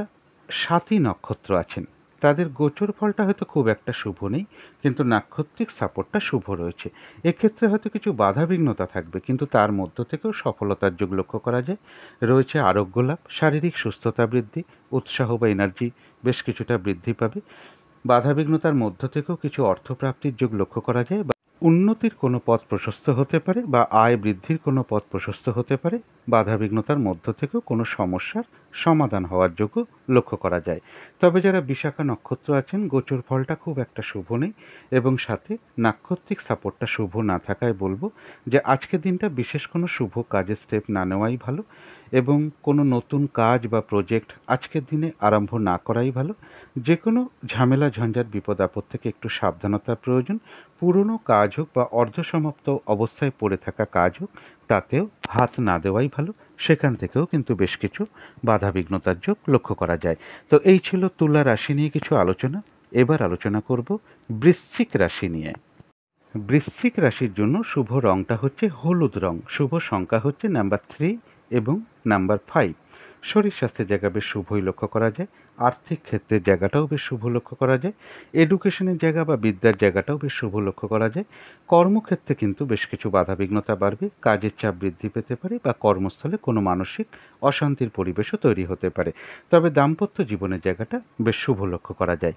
স্বাতী নক্ষত্র আছেন তাদের গোচর ফলটা হয়তো খুব একটা শুভ নেই, কিন্তু নাক্ষত্রিক সাপোর্টটা শুভ রয়েছে। এক্ষেত্রে হয়তো কিছু বাধাবিঘ্নতা থাকবে, কিন্তু তার মধ্য থেকেও সফলতার যোগ লক্ষ্য করা যায়। রয়েছে আরোগ্য লাভ, শারীরিক সুস্থতা বৃদ্ধি, উৎসাহ বা এনার্জি বেশ কিছুটা বৃদ্ধি পাবে। বাধাবিঘ্নতার মধ্য থেকেও কিছু অর্থপ্রাপ্তির যোগ লক্ষ্য করা যায়, বা উন্নতির কোনো পথ প্রশস্ত হতে পারে, বা আয় বৃদ্ধির কোনো পথ প্রশস্ত হতে পারে। বাধাবিঘ্নতার মধ্য থেকেও কোনো সমস্যার সমাধান হওয়ার যোগও লক্ষ্য করা যায়। তবে যারা বিশাখা নক্ষত্র আছেন, গোচর ফলটা খুব একটা শুভ নেই, এবং সাথে নাক্ষত্রিক সাপোর্টটা শুভ না থাকায় বলবো যে আজকের দিনটা বিশেষ কোনো শুভ কাজের স্টেপ না নেওয়াই ভালো, এবং কোনো নতুন কাজ বা প্রজেক্ট আজকের দিনে আরম্ভ না করাই ভালো। যে কোনো ঝামেলা, ঝঞ্ঝাট, বিপদ আপদ থেকে একটু সাবধানতার প্রয়োজন। পুরনো কাজ হোক বা অর্ধসমাপ্ত অবস্থায় পড়ে থাকা কাজ হোক, তাতেও হাত না দেওয়াই ভালো। সেখান থেকেও কিন্তু বেশ কিছু বাধাবিঘ্নতার যোগ লক্ষ্য করা যায়। তো এই ছিল তুলা রাশি নিয়ে কিছু আলোচনা। এবার আলোচনা করব বৃশ্চিক রাশি নিয়ে। বৃশ্চিক রাশির জন্য শুভ রংটা হচ্ছে হলুদ রং। শুভ সংখ্যা হচ্ছে নাম্বার 3 এবং নাম্বার 5। শরীর স্বাস্থ্যের জায়গা বেশ শুভই লক্ষ্য করা যায়। আর্থিক ক্ষেত্রের জায়গাটাও বেশ শুভ লক্ষ্য করা যায়। এডুকেশনের জায়গা বা বিদ্যার জায়গাটাও বেশ শুভ লক্ষ্য করা যায়। কর্মক্ষেত্রে কিন্তু বেশ কিছু বাধাবিঘ্নতা বাড়বে। কাজের চাপ বৃদ্ধি পেতে পারে, বা কর্মস্থলে কোনো মানসিক অশান্তির পরিবেশও তৈরি হতে পারে। তবে দাম্পত্য জীবনের জায়গাটা বেশ শুভ লক্ষ্য করা যায়।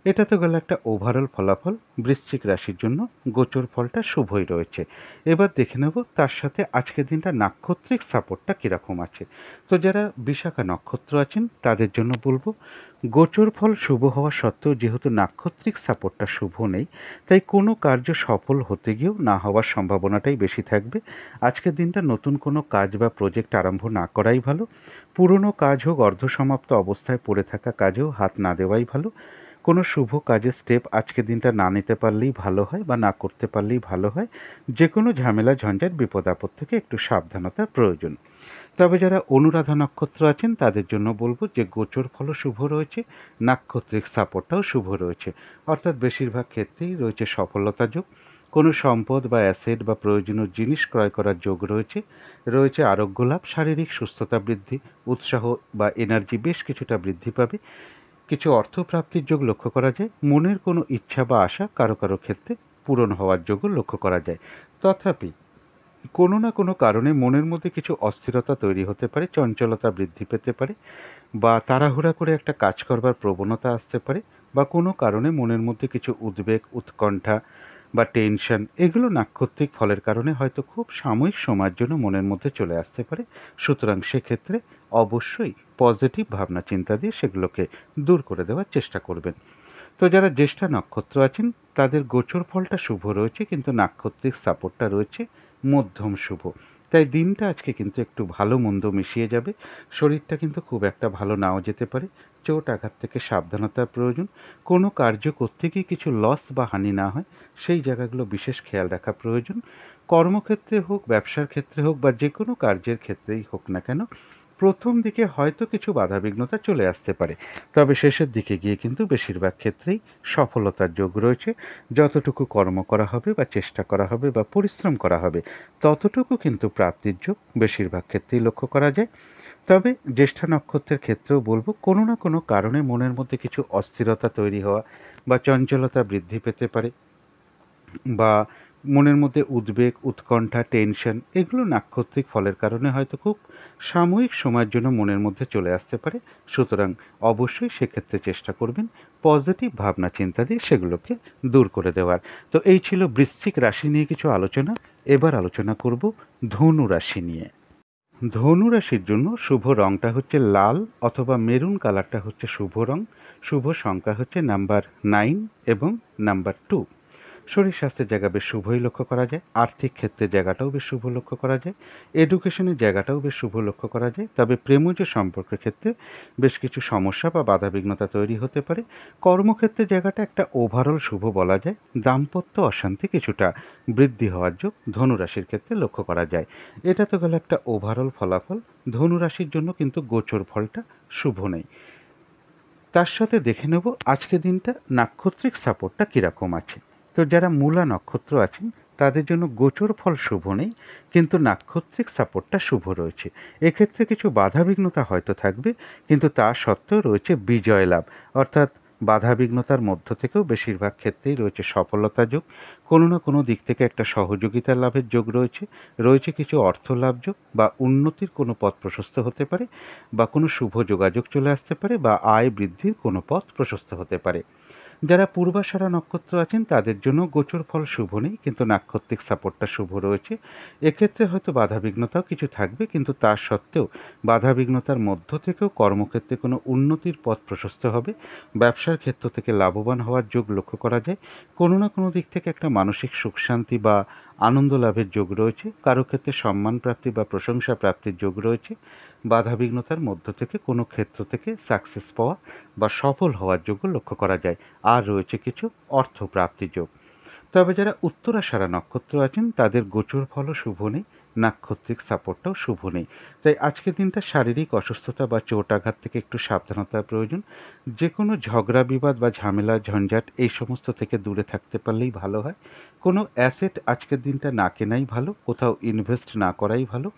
এটা তো গেল একটা ওভারঅল ফলাফল। বৃশ্চিক রাশির জন্য গোচর ফলটা শুভই রয়েছে। এবার দেখে নেব তার সাথে আজকের দিনটা নাক্ষত্রিক সাপোর্টটা কীরকম আছে। তো যারা বিশাখা নক্ষত্র আছেন তাদের জন্য বলবো গোচর ফল শুভ হওয়া সত্ত্বেও যেহেতু নাক্ষত্রিক সাপোর্টটা শুভ নেই, তাই কোনো কার্য সফল হতে গিয়েও না হওয়ার সম্ভাবনাটাই বেশি থাকবে। আজকের দিনটা নতুন কোনো কাজ বা প্রজেক্ট আরম্ভ না করাই ভালো। পুরনো কাজ হোক, অর্ধসমাপ্ত অবস্থায় পড়ে থাকা কাজেও হাত না দেওয়াই ভালো। কোনো শুভ কাজের স্টেপ আজকের দিনটা না নিতে পারলেই ভালো হয়, বা না করতে পারলেই ভালো হয়। যে কোনো ঝামেলা, ঝঞ্ঝাট, বিপদ আপদ থেকে একটু সাবধানতার প্রয়োজন। তবে যারা অনুরাধা নক্ষত্র আছেন তাদের জন্য বলবো যে গোচর ফলও শুভ রয়েছে, নাক্ষত্রিক সাপোর্টটাও শুভ রয়েছে। অর্থাৎ বেশিরভাগ ক্ষেত্রেই রয়েছে সফলতা যোগ। কোনো সম্পদ বা অ্যাসেট বা প্রয়োজনীয় জিনিস ক্রয় করার যোগ রয়েছে। রয়েছে আরোগ্য লাভ, শারীরিক সুস্থতা বৃদ্ধি, উৎসাহ বা এনার্জি বেশ কিছুটা বৃদ্ধি পাবে। কিছু অর্থপ্রাপ্তির যোগ লক্ষ্য করা যায়। মনের কোনো ইচ্ছা বা আশা কারো কারো ক্ষেত্রে পূরণ হওয়ার যোগও লক্ষ্য করা যায়। তথাপি কোনো না কোনো কারণে মনের মধ্যে কিছু অস্থিরতা তৈরি হতে পারে, চঞ্চলতা বৃদ্ধি পেতে পারে, বা তাড়াহুড়া করে একটা কাজ করবার প্রবণতা আসতে পারে, বা কোনো কারণে মনের মধ্যে কিছু উদ্বেগ, উৎকণ্ঠা বা টেনশন, এগুলো নাক্ষত্রিক ফলের কারণে হয়তো খুব সাময়িক সময়ের জন্য মনের মধ্যে চলে আসতে পারে। সুতরাং সেক্ষেত্রে অবশ্যই পজিটিভ ভাবনা চিন্তা দিয়ে সেগুলোকে দূর করে দেওয়ার চেষ্টা করবেন। তো যারা জ্যেষ্ঠা নক্ষত্র আছেন তাদের গোচর ফলটা শুভ রয়েছে, কিন্তু নাক্ষত্রিক সাপোর্টটা রয়েছে মধ্যম শুভ। তাই দিনটা আজকে কিন্তু একটু ভালো মন্দ মিশিয়ে যাবে। শরীরটা কিন্তু খুব একটা ভালো নাও যেতে পারে। চোট আঘাত থেকে সাবধানতার প্রয়োজন। কোনো কার্য করতে গিয়ে কিছু লস বা হানি না হয়, সেই জায়গাগুলো বিশেষ খেয়াল রাখা প্রয়োজন। কর্মক্ষেত্রে হোক, ব্যবসার ক্ষেত্রে হোক বা যেকোনো কার্যের ক্ষেত্রেই হোক না কেন, প্রথম দিকে হয়তো কিছু বাধাবিঘ্নতা চলে আসতে পারে। তবে শেষের দিকে গিয়ে কিন্তু বেশিরভাগ ক্ষেত্রেই সফলতার যোগ রয়েছে। যতটুকু কর্ম করা হবে বা চেষ্টা করা হবে বা পরিশ্রম করা হবে, ততটুকু কিন্তু প্রাপ্তির যোগ বেশিরভাগ ক্ষেত্রেই লক্ষ্য করা যায়। তবে জ্যেষ্ঠা নক্ষত্রের ক্ষেত্রেও বলবো, কোনো না কোনো কারণে মনের মধ্যে কিছু অস্থিরতা তৈরি হওয়া বা চঞ্চলতা বৃদ্ধি পেতে পারে, বা মনের মধ্যে উদ্বেগ, উৎকণ্ঠা, টেনশন, এগুলো নাক্ষত্রিক ফলের কারণে হয়তো খুব সাময়িক সময়ের জন্য মনের মধ্যে চলে আসতে পারে। সুতরাং অবশ্যই সেক্ষেত্রে চেষ্টা করবেন পজিটিভ ভাবনা চিন্তা দিয়ে সেগুলোকে দূর করে দেওয়ার। তো এই ছিল বৃশ্চিক রাশি নিয়ে কিছু আলোচনা। এবার আলোচনা করব ধনু রাশি নিয়ে। ধনু রাশির জন্য শুভ রংটা হচ্ছে লাল অথবা মেরুন কালারটা হচ্ছে শুভ রং। শুভ সংখ্যা হচ্ছে নাম্বার 9 এবং নাম্বার 2। শরীর স্বাস্থ্যের জায়গা বেশ শুভই লক্ষ্য করা যায়। আর্থিক ক্ষেত্রের জায়গাটাও বেশ শুভ লক্ষ্য করা যায়। এডুকেশনের জায়গাটাও বেশ শুভ লক্ষ্য করা যায়। তবে প্রেমজ সম্পর্কের ক্ষেত্রে বেশ কিছু সমস্যা বা বাধাবিঘ্নতা তৈরি হতে পারে। কর্মক্ষেত্রের জায়গাটা একটা ওভারঅল শুভ বলা যায়। দাম্পত্য অশান্তি কিছুটা বৃদ্ধি হওয়ার যোগ ধনুরাশির ক্ষেত্রে লক্ষ্য করা যায়। এটা তো গেল একটা ওভারঅল ফলাফল। ধনুরাশির জন্য কিন্তু গোচর ফলটা শুভ নেই। তার সাথে দেখে নেব আজকে দিনটা নাক্ষত্রিক সাপোর্টটা কীরকম আছে। তো যারা মূলা নক্ষত্র আছেন তাদের জন্য গোচর ফল শুভ নেই, কিন্তু নাক্ষত্রিক সাপোর্টটা শুভ রয়েছে। এক্ষেত্রে কিছু বাধাবিঘ্নতা হয়তো থাকবে, কিন্তু তা সত্ত্বেও রয়েছে বিজয় লাভ। অর্থাৎ বাধাবিঘ্নতার মধ্য থেকেও বেশিরভাগ ক্ষেত্রেই রয়েছে সফলতা যোগ। কোনো না কোনো দিক থেকে একটা সহযোগিতা লাভের যোগ রয়েছে। রয়েছে কিছু অর্থ লাভ যোগ বা উন্নতির কোনো পথ প্রশস্ত হতে পারে, বা কোনো শুভ যোগাযোগ চলে আসতে পারে, বা আয় বৃদ্ধির কোনো পথ প্রশস্ত হতে পারে। যারা পূর্বাষাঢ়া নক্ষত্র আছেন তাদের জন্য গোচর ফল শুভ নেই, কিন্তু নাক্ষত্রিক সাপোর্টটা শুভ রয়েছে। এক্ষেত্রে হয়তো বাধাবিঘ্নতাও কিছু থাকবে, কিন্তু তা সত্ত্বেও বাধাবিঘ্নতার মধ্য থেকেও কর্মক্ষেত্রে কোনো উন্নতির পথ প্রশস্ত হবে। ব্যবসার ক্ষেত্র থেকে লাভবান হওয়ার যোগ লক্ষ্য করা যায়। কোনো না কোনো দিক থেকে একটা মানসিক সুখ শান্তি বা আনন্দ লাভের যোগ রয়েছে। কারো ক্ষেত্রে সম্মান প্রাপ্তি বা প্রশংসা প্রাপ্তির যোগ রয়েছে। বাধাবিঘ্নতার মধ্য থেকে কোনো ক্ষেত্র থেকে সাকসেস পাওয়া বা সফল হওয়ার যোগ্য লক্ষ্য করা যায়। আর রয়েছে কিছু অর্থ প্রাপ্তির যোগ। তবে যারা উত্তরাষাঢ়া নক্ষত্র আছেন তাদের গোচর ফলও শুভ নেই, নাক্ষত্রিক সাপোর্টটাও শুভ নেই। তাই আজকের দিনটা শারীরিক অসুস্থতা বা চোট আঘাত থেকে একটু সাবধানতার প্রয়োজন। যে কোনো ঝগড়া বিবাদ বা ঝামেলা ঝঞ্ঝাট এই সমস্ত থেকে দূরে থাকতে পারলেই ভালো হয়। কোনো অ্যাসেট আজকের দিনটা না কেনাই ভালো, কোথাও ইনভেস্ট না করাই ভালো,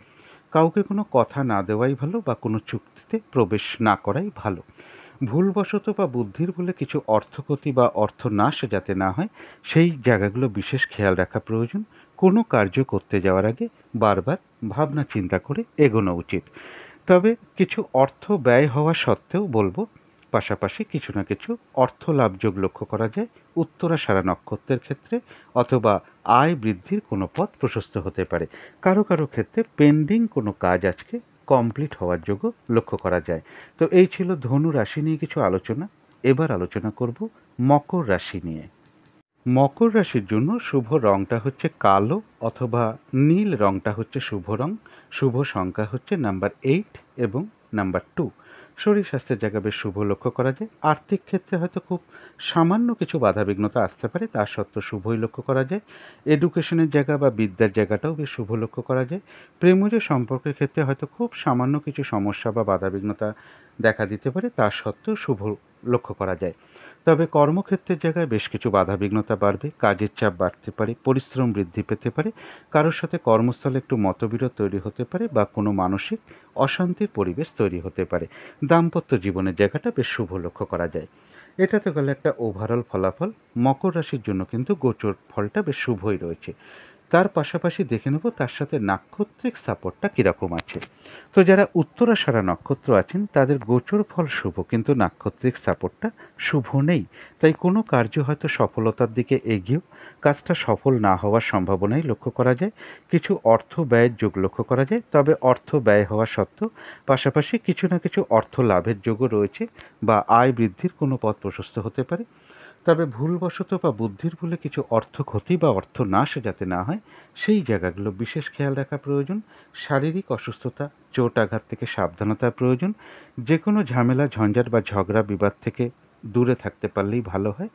কাউকে কোনো কথা না দেওয়াই ভালো, বা কোনো চুক্তিতে প্রবেশ না করাই ভালো। ভুলবশত বা বুদ্ধির ভুলে কিছু অর্থক্ষতি বা অর্থনাশ যাতে না হয়, সেই জায়গাগুলো বিশেষ খেয়াল রাখা প্রয়োজন। কোনো কার্য করতে যাওয়ার আগে বারবার ভাবনা চিন্তা করে এগোনো উচিত। তবে কিছু অর্থ ব্যয় হওয়া সত্ত্বেও বলবো, পাশাপাশি কিছু না কিছু অর্থ লাভযোগ লক্ষ্য করা যায় উত্তরাষাঢ়া নক্ষত্রের ক্ষেত্রে, অথবা আয় বৃদ্ধির কোনো পথ প্রশস্ত হতে পারে। কারো কারো ক্ষেত্রে পেন্ডিং কোনো কাজ আজকে কমপ্লিট হওয়ার যোগ্য লক্ষ্য করা যায়। তো এই ছিল ধনু রাশি নিয়ে কিছু আলোচনা। এবার আলোচনা করব মকর রাশি নিয়ে। মকর রাশির জন্য শুভ রংটা হচ্ছে কালো অথবা নীল রংটা হচ্ছে শুভ রং। শুভ সংখ্যা হচ্ছে নাম্বার 8 এবং নাম্বার 2। শরীর স্বাস্থ্যের জায়গা বেশ শুভ লক্ষ্য করা যায়। আর্থিক ক্ষেত্রে হয়তো খুব সামান্য কিছু বাধাবিঘ্নতা আসতে পারে, তা সত্ত্বেও শুভই লক্ষ্য করা যায়। এডুকেশনের জায়গা বা বিদ্যার জায়গাটাও বেশ শুভ লক্ষ্য করা যায়। প্রেমজ সম্পর্কের ক্ষেত্রে হয়তো খুব সামান্য কিছু সমস্যা বা বাধাবিঘ্নতা দেখা দিতে পারে, তা সত্ত্বেও শুভ লক্ষ্য করা যায়। তবে কর্মক্ষেত্রের জায়গায় বেশ কিছু বাধাবিঘ্নতা বাড়বে, কাজের চাপ বাড়তে পারে, পরিশ্রম বৃদ্ধি পেতে পারে, কারোর সাথে কর্মস্থলে একটু মতবিরোধ তৈরি হতে পারে, বা কোনো মানসিক অশান্তির পরিবেশ তৈরি হতে পারে। দাম্পত্য জীবনের জায়গাটা বেশ শুভ লক্ষ্য করা যায়। এটা তো গেল একটা ওভারঅল ফলাফল। মকর রাশির জন্য কিন্তু গোচর ফলটা বেশ শুভই রয়েছে। তার পাশাপাশি দেখে নেব তার সাথে নাক্ষত্রিক সাপোর্টটা কীরকম আছে। তো যারা উত্তরাষাঢ়া নক্ষত্র আছেন তাদের গোচর ফল শুভ, কিন্তু নাক্ষত্রিক সাপোর্টটা শুভ নেই। তাই কোনো কার্য হয়তো সফলতার দিকে এগিয়েও কাজটা সফল না হওয়ার সম্ভাবনাই লক্ষ্য করা যায়। কিছু অর্থ ব্যয়ের যোগ লক্ষ্য করা যায়, তবে অর্থ ব্যয় হওয়া সত্ত্বেও পাশাপাশি কিছু না কিছু অর্থ লাভের যোগও রয়েছে, বা আয় বৃদ্ধির কোনো পথ প্রশস্ত হতে পারে। তবে ভুলবশত বা বুদ্ধির ভুলে কিছু অর্থ ক্ষতি বা অর্থ নাশ যাতে না হয় সেই জায়গাগুলো বিশেষ খেয়াল রাখা প্রয়োজন। শারীরিক অসুস্থতা, চোট আঘাত থেকে সাবধানতার প্রয়োজন। যে কোনো ঝামেলা, ঝঞ্ঝাট বা ঝগড়া বিবাদ থেকে দূরে থাকতে পারলেই ভালো হয়।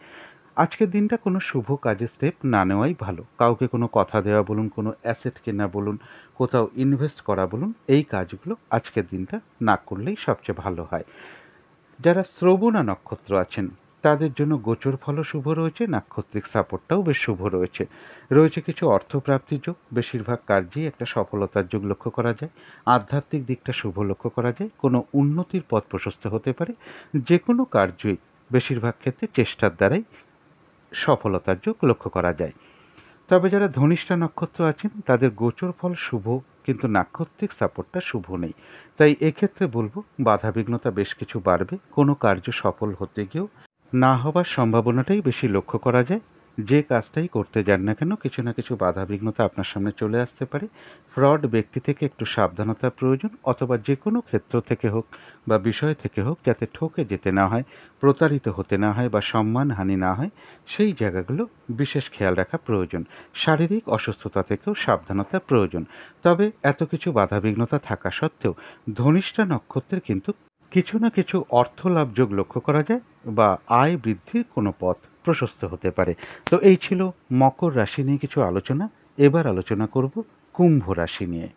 আজকের দিনটা কোনো শুভ কাজে স্টেপ না নেওয়াই ভালো। কাউকে কোনো কথা দেওয়া বলুন, কোনো অ্যাসেট কেনা বলুন, কোথাও ইনভেস্ট করা বলুন, এই কাজগুলো আজকের দিনটা না করলেই সবচেয়ে ভালো হয়। যারা শ্রবণা নক্ষত্র আছেন তাদের জন্য গোচর ফলও শুভ রয়েছে, নাক্ষত্রিক সাপোর্টটাও বেশ শুভ রয়েছে। রয়েছে কিছু অর্থপ্রাপ্তির যোগ, বেশিরভাগ কার্যেই একটা সফলতার যোগ লক্ষ্য করা যায়। আধ্যাত্মিক দিকটা শুভ লক্ষ্য করা যায়, কোনো উন্নতির পথ প্রশস্ত হতে পারে। যে কোনো কার্যই বেশিরভাগ ক্ষেত্রে চেষ্টার দ্বারাই সফলতার যোগ লক্ষ্য করা যায়। তবে যারা ধনিষ্ঠা নক্ষত্র আছেন তাদের গোচর ফল শুভ, কিন্তু নাক্ষত্রিক সাপোর্টটা শুভ নেই। তাই এক্ষেত্রে বলবো বাধাবিঘ্নতা বেশ কিছু বাড়বে। কোনো কার্য সফল হতে গিয়েও না হবার সম্ভাবনাটাই বেশি লক্ষ্য করা যায়। যে কাজটাই করতে যান না কেন কিছু না কিছু বাধাবিঘ্নতা আপনার সামনে চলে আসতে পারে। ফ্রড ব্যক্তি থেকে একটু সাবধানতার প্রয়োজন, অথবা যে কোনো ক্ষেত্র থেকে হোক বা বিষয় থেকে হোক যাতে ঠকে যেতে না হয়, প্রতারিত হতে না হয় বা সম্মানহানি না হয়, সেই জায়গাগুলো বিশেষ খেয়াল রাখা প্রয়োজন। শারীরিক অসুস্থতা থেকেও সাবধানতা প্রয়োজন। তবে এত কিছু বাধাবিঘ্নতা থাকা সত্ত্বেও ধনিষ্ঠা নক্ষত্রের কিন্তু কিছু না কিছু অর্থ লাভ যোগ লক্ষ্য করা যায় বা আয় বৃদ্ধির কোনো পথ প্রশস্ত হতে পারে। তো এই ছিল মকর রাশি নিয়ে কিছু আলোচনা। এবার আলোচনা করব কুম্ভ রাশি নিয়ে।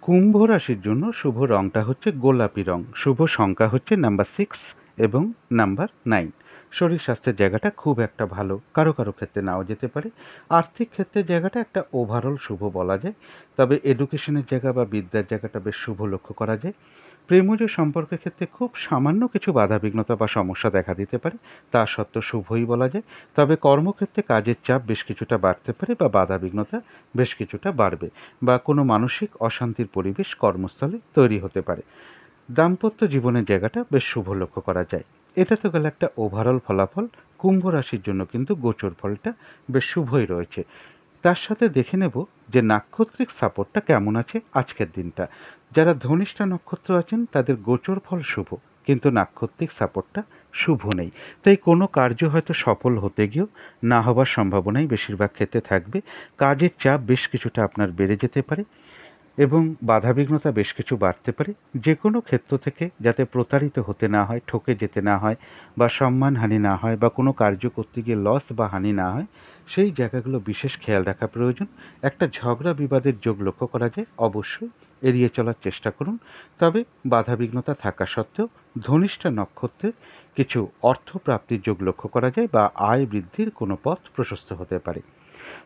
কুম্ভ রাশির জন্য শুভ রংটা হচ্ছে গোলাপি রং, শুভ সংখ্যা হচ্ছে নাম্বার 6 এবং নাম্বার 9। শরীর স্বাস্থ্যের জায়গাটা খুব একটা ভালো, কারো কারো ক্ষেত্রে নাও যেতে পারে। আর্থিক ক্ষেত্রের জায়গাটা একটা ওভারঅল শুভ বলা যায়। তবে এডুকেশনের জায়গা বা বিদ্যার জায়গাটা বেশ শুভ লক্ষ্য করা যায়। প্রেমজ সম্পর্কের ক্ষেত্রে খুব সামান্য কিছু বাধাবিঘ্নতা বা সমস্যা দেখা দিতে পারে, তা সত্ত্বেও শুভই বলা যায়। তবে কর্মক্ষেত্রে কাজের চাপ বেশ কিছুটা বাড়তে পারে বা বাধাবিঘ্নতা বেশ কিছুটা বাড়বে, বা কোনো মানসিক অশান্তির পরিবেশ কর্মস্থলে তৈরি হতে পারে। দাম্পত্য জীবনের জায়গাটা বেশ শুভ লক্ষ্য করা যায়। এটা তো গেল একটা ওভারঅল ফলাফল। কুম্ভ রাশির জন্য কিন্তু গোচর ফলটা বেশ শুভই রয়েছে। তার সাথে দেখে নেব যে নাক্ষত্রিক সাপোর্টটা কেমন আছে আজকের দিনটা। যারা ধনিষ্ঠা নক্ষত্র আছেন তাদের গোচর ফল শুভ, কিন্তু নাক্ষত্রিক সাপোর্টটা শুভ নেই। তাই কোনো কার্য হয়তো সফল হতে গিয়েও না হবার সম্ভাবনাই বেশিরভাগ ক্ষেত্রে থাকবে। কাজের চাপ বেশ কিছুটা আপনার বেড়ে যেতে পারে এবং বাধাবিঘ্নতা বেশ কিছু বাড়তে পারে। যে কোনো ক্ষেত্র থেকে যাতে প্রতারিত হতে না হয়, ঠকে যেতে না হয়, বা সম্মানহানি না হয়, বা কোনো কার্য করতে গিয়ে লস বা হানি না হয়, সেই জায়গাগুলো বিশেষ খেয়াল রাখা প্রয়োজন। একটা ঝগড়া বিবাদের যোগ লক্ষ্য করা যায়, অবশ্যই এড়িয়ে চলার চেষ্টা করুন। তবে বাধাবিঘ্নতা থাকা সত্ত্বেও ধনিষ্ঠা নক্ষত্রের কিছু অর্থপ্রাপ্তির যোগ লক্ষ্য করা যায় বা আয় বৃদ্ধির কোনো পথ প্রশস্ত হতে পারে।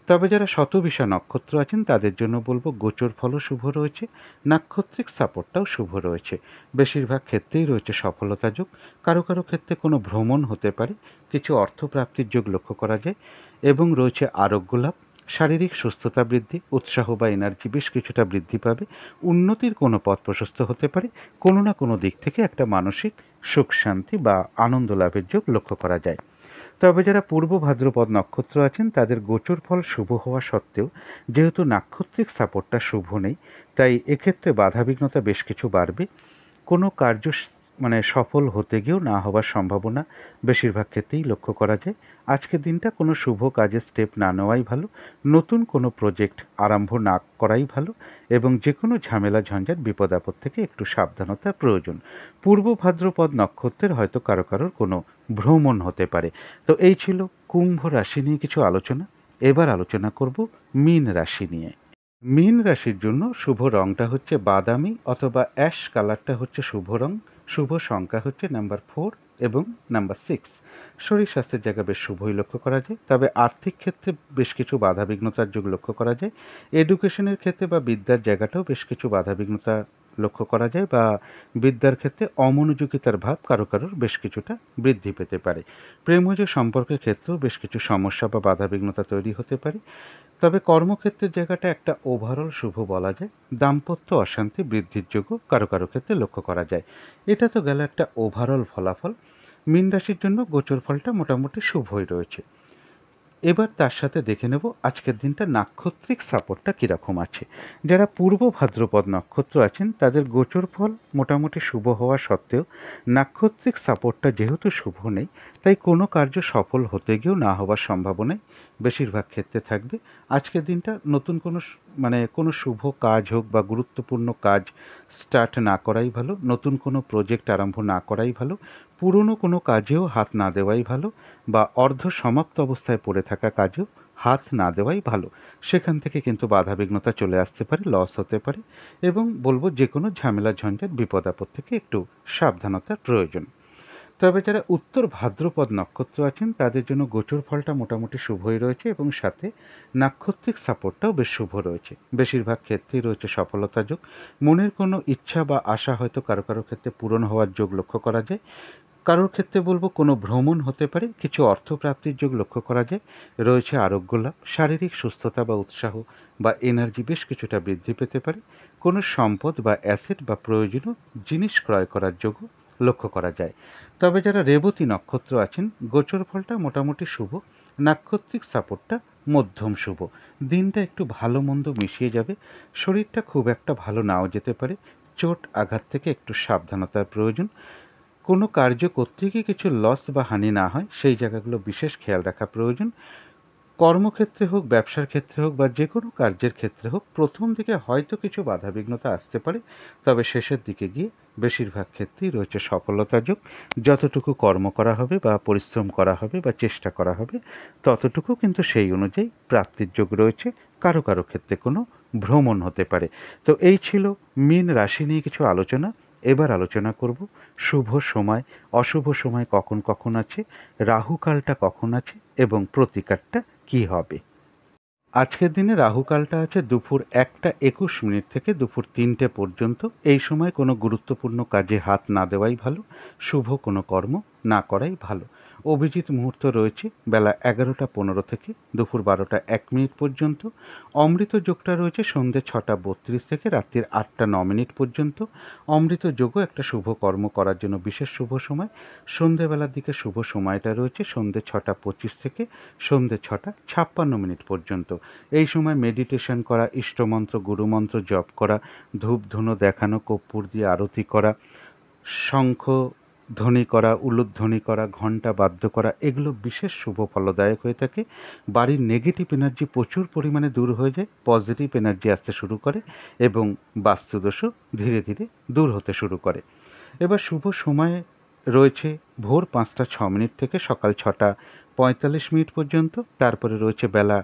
তবে যারা শতবিশা নক্ষত্র আছেন তাদের জন্য বলবো গোচর ফলও শুভ রয়েছে, নাক্ষত্রিক সাপোর্টটাও শুভ রয়েছে। বেশিরভাগ ক্ষেত্রেই রয়েছে সফলতা যোগ। কারো কারো ক্ষেত্রে কোনো ভ্রমণ হতে পারে, কিছু অর্থপ্রাপ্তির যোগ লক্ষ্য করা যায় এবং রয়েছে আরোগ্য লাভ, শারীরিক সুস্থতা বৃদ্ধি, উৎসাহ বা এনার্জি বেশ কিছুটা বৃদ্ধি পাবে। উন্নতির কোনো পথ প্রশস্ত হতে পারে। কোনো না কোনো দিক থেকে একটা মানসিক সুখ শান্তি বা আনন্দ লাভের যোগ লক্ষ্য করা যায়। তবে যারা পূর্ব ভাদ্রপদ নক্ষত্র আছেন তাদের গোচর ফল শুভ হওয়া সত্ত্বেও যেহেতু নাক্ষত্রিক সাপোর্টটা শুভ নেই, তাই এক্ষেত্রে বাধাবিঘ্নতা বেশ কিছু বাড়বে। কোনো কার্য সফল হতে গিয়েও না হওয়ার সম্ভাবনা বেশিরভাগ ক্ষেত্রেই লক্ষ্য করা যায়। আজকের দিনটা কোনো শুভ কাজের স্টেপ না নেওয়াই ভালো, নতুন কোনো প্রজেক্ট আরম্ভ না করাই ভালো, এবং যে কোনো ঝামেলা ঝঞ্ঝাট বিপদ আপদ থেকে একটু সাবধানতা প্রয়োজন। পূর্ব ভাদ্রপদ নক্ষত্রের হয়তো কারো কারোর কোনো ভ্রমণ হতে পারে। তো এই ছিল কুম্ভ রাশি নিয়ে কিছু আলোচনা। এবার আলোচনা করব মীন রাশি নিয়ে। মীন রাশির জন্য শুভ রংটা হচ্ছে বাদামি অথবা অ্যাশ কালারটা হচ্ছে শুভ রং। শুভ সংখ্যা হচ্ছে নাম্বার 4 এবং নাম্বার 6। শরীর স্বাস্থ্যের জায়গা বেশ শুভই লক্ষ্য করা যায়। তবে আর্থিক ক্ষেত্রে বেশ কিছু বাধাবিঘ্নতার যোগ লক্ষ্য করা যায়। এডুকেশনের ক্ষেত্রে বা বিদ্যার জায়গাটাও বেশ কিছু বাধাবিঘ্নতা লক্ষ্য করা যায়, বা বিদ্যার ক্ষেত্রে অমনোযোগিতার ভাব কারো কারোর বেশ কিছুটা বৃদ্ধি পেতে পারে। প্রেমজ সম্পর্কের ক্ষেত্রেও বেশ কিছু সমস্যা বা বাধাবিঘ্নতা তৈরি হতে পারে। তবে কর্মক্ষেত্রের জায়গাটা একটা ওভারঅল শুভ বলা যায়। দাম্পত্য অশান্তি বৃদ্ধির যোগও কারো কারো ক্ষেত্রে লক্ষ্য করা যায়। এটা তো গেল একটা ওভারঅল ফলাফল। মীন রাশির জন্য গোচর ফলটা মোটামুটি শুভই রয়েছে। এবার তার সাথে দেখে নেব আজকের দিনটা নাক্ষত্রিক সাপোর্টটা কীরকম আছে। যারা পূর্ব ভাদ্রপদ নক্ষত্র আছেন তাদের গোচর ফল মোটামুটি শুভ হওয়া সত্ত্বেও নাক্ষত্রিক সাপোর্টটা যেহেতু শুভ নেই, তাই কোনো কার্য সফল হতে গিয়েও না হওয়ার সম্ভাবনাই বেশিরভাগ ক্ষেত্রে থাকবে। আজকের দিনটা নতুন কোনো শুভ কাজ হোক বা গুরুত্বপূর্ণ কাজ স্টার্ট না করাই ভালো, নতুন কোনো প্রজেক্ট আরম্ভ না করাই ভালো, পুরনো কোনো কাজেও হাত না দেওয়াই ভালো, বা অর্ধ সমাপ্ত অবস্থায় পড়ে থাকা কাজেও হাত না দেওয়াই ভালো। সেখান থেকে কিন্তু বাধাবিঘ্নতা চলে আসতে পারে, লস হতে পারে, এবং বলবো যে কোনো ঝামেলা ঝঞ্ঝাট বিপদ আপদ থেকে একটু সাবধানতার প্রয়োজন। তবে যারা উত্তর ভাদ্রপদ নক্ষত্র আছেন তাদের জন্য গোচর ফলটা মোটামুটি শুভই রয়েছে, এবং সাথে নাক্ষত্রিক সাপোর্টটাও বেশ শুভ রয়েছে। বেশিরভাগ ক্ষেত্রেই রয়েছে সফলতা যোগ। মনের কোনো ইচ্ছা বা আশা হয়তো কারো কারো ক্ষেত্রে পূরণ হওয়ার যোগ লক্ষ্য করা যায়। কারোর ক্ষেত্রে বলবো কোনো ভ্রমণ হতে পারে, কিছু অর্থপ্রাপ্তির যোগ লক্ষ্য করা যায়। রয়েছে আরোগ্য লাভ, শারীরিক সুস্থতা বা উৎসাহ বা এনার্জি বেশ কিছুটা বৃদ্ধি পেতে পারে। কোনো সম্পদ বা অ্যাসেট বা প্রয়োজনীয় জিনিস ক্রয় করার যোগও লক্ষ্য করা যায়। তবে যারা রেবতী নক্ষত্র আছেন গোচর ফলটা মোটামুটি শুভ, নাক্ষত্রিক সাপোর্টটা মধ্যম শুভ। দিনটা একটু ভালো মন্দ মিশিয়ে যাবে, শরীরটা খুব একটা ভালো নাও যেতে পারে, চোট আঘাত থেকে একটু সাবধানতার প্রয়োজন। কোনো কার্য করতে গিয়ে কিছু লস বা হানি না হয় সেই জায়গাগুলো বিশেষ খেয়াল রাখা প্রয়োজন। কর্মক্ষেত্রে হোক, ব্যবসার ক্ষেত্রে হোক, বা যে কোনো কার্যের ক্ষেত্রে হোক, প্রথম দিকে হয়তো কিছু বাধাবিঘ্নতা আসতে পারে, তবে শেষের দিকে গিয়ে বেশিরভাগ ক্ষেত্রেই রয়েছে সফলতা যোগ। যতটুকু কর্ম করা হবে বা পরিশ্রম করা হবে বা চেষ্টা করা হবে ততটুকু কিন্তু সেই অনুযায়ী প্রাপ্তির যোগ রয়েছে। কারো কারো ক্ষেত্রে কোনো ভ্রমণ হতে পারে। তো এই ছিল মীন রাশি নিয়ে কিছু আলোচনা। এবার আলোচনা করব শুভ সময়, অশুভ সময় কখন কখন আছে, রাহুকালটা কখন আছে এবং প্রতিকারটা কি হবে। আজকের দিনে রাহুকালটা আছে দুপুর 1টা 21 মিনিট থেকে দুপুর 3টে পর্যন্ত। এই সময় কোনো গুরুত্বপূর্ণ কাজে হাত না দেওয়াই ভালো, শুভ কোনো কর্ম না করাই ভালো। অভিজিৎ মুহূর্ত রয়েছে বেলা 11টা 15 থেকে দুপুর 12টা 1 মিনিট পর্যন্ত। অমৃত যোগটা রয়েছে সন্ধ্যে 6টা 32 থেকে রাত্রির 8টা 9 মিনিট পর্যন্ত। অমৃত যোগও একটা শুভ কর্ম করার জন্য বিশেষ শুভ সময়। সন্ধ্যেবেলার দিকে শুভ সময়টা রয়েছে সন্ধ্যে 6টা 25 থেকে সন্ধ্যে 6টা 56 মিনিট পর্যন্ত। এই সময় মেডিটেশন করা, ইষ্টমন্ত্র গুরুমন্ত্র জপ করা, ধূপ ধুনো দেখানো, কর্পূর দিয়ে আরতি করা, শঙ্খ ধ্বনি করা, উলুধ্বনি করা, ঘণ্টা বাদ্য করা, এগুলো বিশেষ শুভ ফলদায়ক হয়ে থাকে। বাড়ির নেগেটিভ এনার্জি প্রচুর পরিমাণে দূর হয়ে যায়, পজিটিভ এনার্জি আসতে শুরু করে এবং বাস্তুদোষও ধীরে ধীরে দূর হতে শুরু করে। এবার শুভ সময় রয়েছে ভোর 5টা 6 মিনিট থেকে সকাল 6টা 45 মিনিট পর্যন্ত। তারপরে রয়েছে বেলা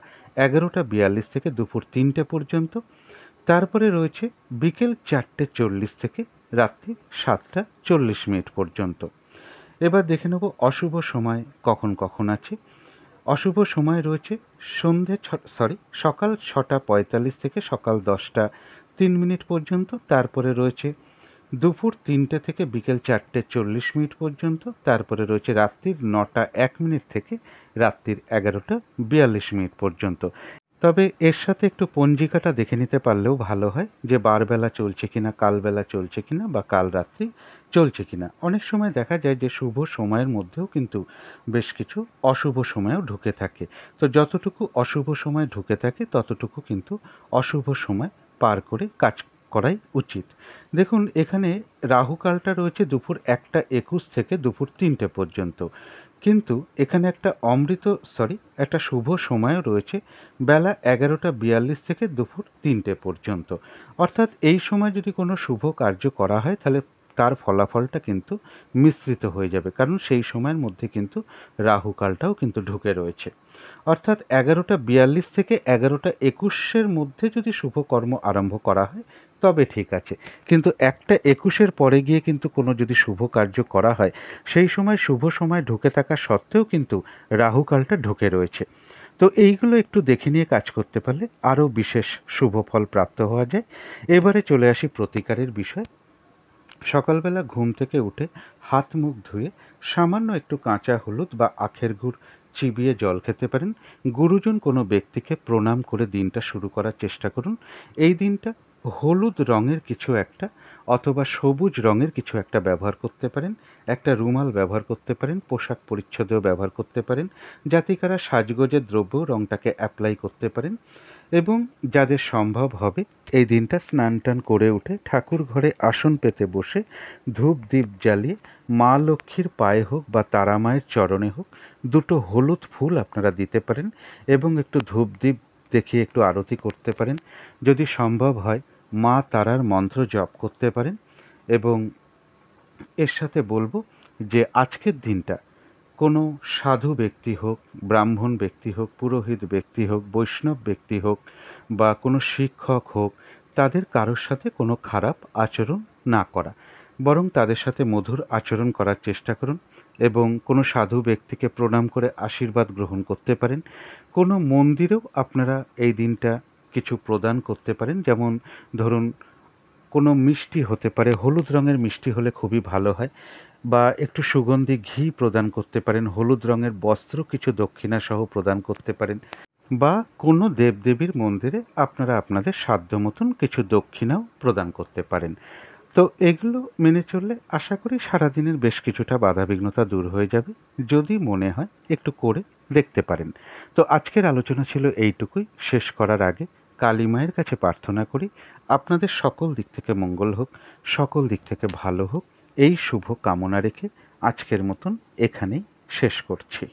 11টা 42 থেকে দুপুর 3টে পর্যন্ত। তারপরে রয়েছে বিকেল 4টে 40 থেকে রাত্রি 7টা 40 মিনিট পর্যন্ত। এবার দেখে নেব অশুভ সময় কখন কখন আছে। অশুভ সময় রয়েছে সকাল 6টা 45 থেকে সকাল 10টা 3 মিনিট পর্যন্ত। তারপরে রয়েছে দুপুর 3টে থেকে বিকেল 4টে 40 মিনিট পর্যন্ত। তারপরে রয়েছে রাত্রির 9টা 1 মিনিট থেকে রাত্রির 11টা 42 মিনিট পর্যন্ত। তবে এর সাথে একটু পঞ্জিকাটা দেখে নিতে পারলেও ভালো হয় যে বারবেলা চলছে কিনা, কালবেলা চলছে কিনা, বা কাল রাত্রি চলছে কিনা। অনেক সময় দেখা যায় যে শুভ সময়ের মধ্যেও কিন্তু বেশ কিছু অশুভ সময়ও ঢুকে থাকে। তো যতটুকু অশুভ সময় ঢুকে থাকে ততটুকু কিন্তু অশুভ সময় পার করে কাজ করাই উচিত। দেখুন এখানে রাহুকালটা রয়েছে দুপুর 1টা 21 থেকে দুপুর 3টে পর্যন্ত, কিন্তু এখানে একটা শুভ সময়ও রয়েছে বেলা 11টা 42 থেকে দুপুর 3টে পর্যন্ত। অর্থাৎ এই সময় যদি কোনো শুভ কার্য করা হয় তাহলে তার ফলাফলটা কিন্তু মিশ্রিত হয়ে যাবে, কারণ সেই সময়ের মধ্যে কিন্তু রাহুকালটাও কিন্তু ঢুকে রয়েছে। অর্থাৎ 11টা 42 থেকে 11টা 21 মধ্যে যদি শুভ কর্ম আরম্ভ করা হয় তবে ঠিক আছে, কিন্তু 1টা 21 পরে গিয়ে কিন্তু কোনো যদি শুভ কার্য করা হয় সেই সময় শুভ সময় ঢুকে থাকা সত্ত্বেও কিন্তু রাহুকালটা ঢুকে রয়েছে। তো এইগুলো একটু দেখে নিয়ে কাজ করতে পারলে আরও বিশেষ শুভ ফল প্রাপ্ত হওয়া যায়। এবারে চলে আসি প্রতিকারের বিষয়। সকালবেলা ঘুম থেকে উঠে হাত মুখ ধুয়ে সামান্য একটু কাঁচা হলুদ বা আখের গুড় চিবিয়ে জল খেতে পারেন। গুরুজন কোনো ব্যক্তিকে প্রণাম করে দিনটা শুরু করার চেষ্টা করুন। এই দিনটা হলুদ রঙের কিছু একটা অথবা সবুজ রঙের কিছু একটা ব্যবহার করতে পারেন। একটা রুমাল ব্যবহার করতে পারেন, পোশাক পরিচ্ছদেও ব্যবহার করতে পারেন, যাতে করে সাজগোজের দ্রব্য রঙটাকে অ্যাপ্লাই করতে পারেন। এবং যাদের সম্ভব হবে এই দিনটা স্নান টান করে উঠে ঠাকুর ঘরে আসন পেতে বসে ধূপ দ্বীপ জ্বালিয়ে মা লক্ষ্মীর পায়ে হোক বা তারা মায়ের চরণে হোক দুটো হলুদ ফুল আপনারা দিতে পারেন এবং একটু ধূপ দ্বীপ দেখিয়ে একটু আরতি করতে পারেন। যদি সম্ভব হয় মা তারার মন্ত্র জপ করতে পারেন। এবং এর সাথে বলবো যে আজকের দিনটা কোনো সাধু ব্যক্তি হোক, ব্রাহ্মণ ব্যক্তি হোক, পুরোহিত ব্যক্তি হোক, বৈষ্ণব ব্যক্তি হোক বা কোনো শিক্ষক হোক, তাদের কারোর সাথে কোনো খারাপ আচরণ না করা, বরং তাদের সাথে মধুর আচরণ করার চেষ্টা করুন। এবং কোনো সাধু ব্যক্তিকে প্রণাম করে আশীর্বাদ গ্রহণ করতে পারেন। কোনো মন্দিরেও আপনারা এই দিনটা কিছু প্রদান করতে পারেন, যেমন ধরুন কোনো মিষ্টি হতে পারে, হলুদ রঙের মিষ্টি হলে খুবই ভালো হয়, বা একটু সুগন্ধি ঘি প্রদান করতে পারেন, হলুদ রঙের বস্ত্র কিছু দক্ষিণা সহ প্রদান করতে পারেন, বা কোনো দেবদেবীর মন্দিরে আপনারা আপনাদের সাধ্য মতন কিছু দক্ষিণাও প্রদান করতে পারেন। তো এগুলো মেনে চললে আশা করি সারাদিনের বেশ কিছুটা বাধাবিঘ্নতা দূর হয়ে যাবে। যদি মনে হয় একটু করে দেখতে পারেন। তো আজকের আলোচনা ছিল এইটুকুই। শেষ করার আগে কালী মায়ের কাছে প্রার্থনা করি আপনাদের সকল দিক থেকে মঙ্গল হোক, সকল দিক থেকে ভালো হোক, এই শুভ কামনা রেখে আজকের মতন এখানেই শেষ করছি।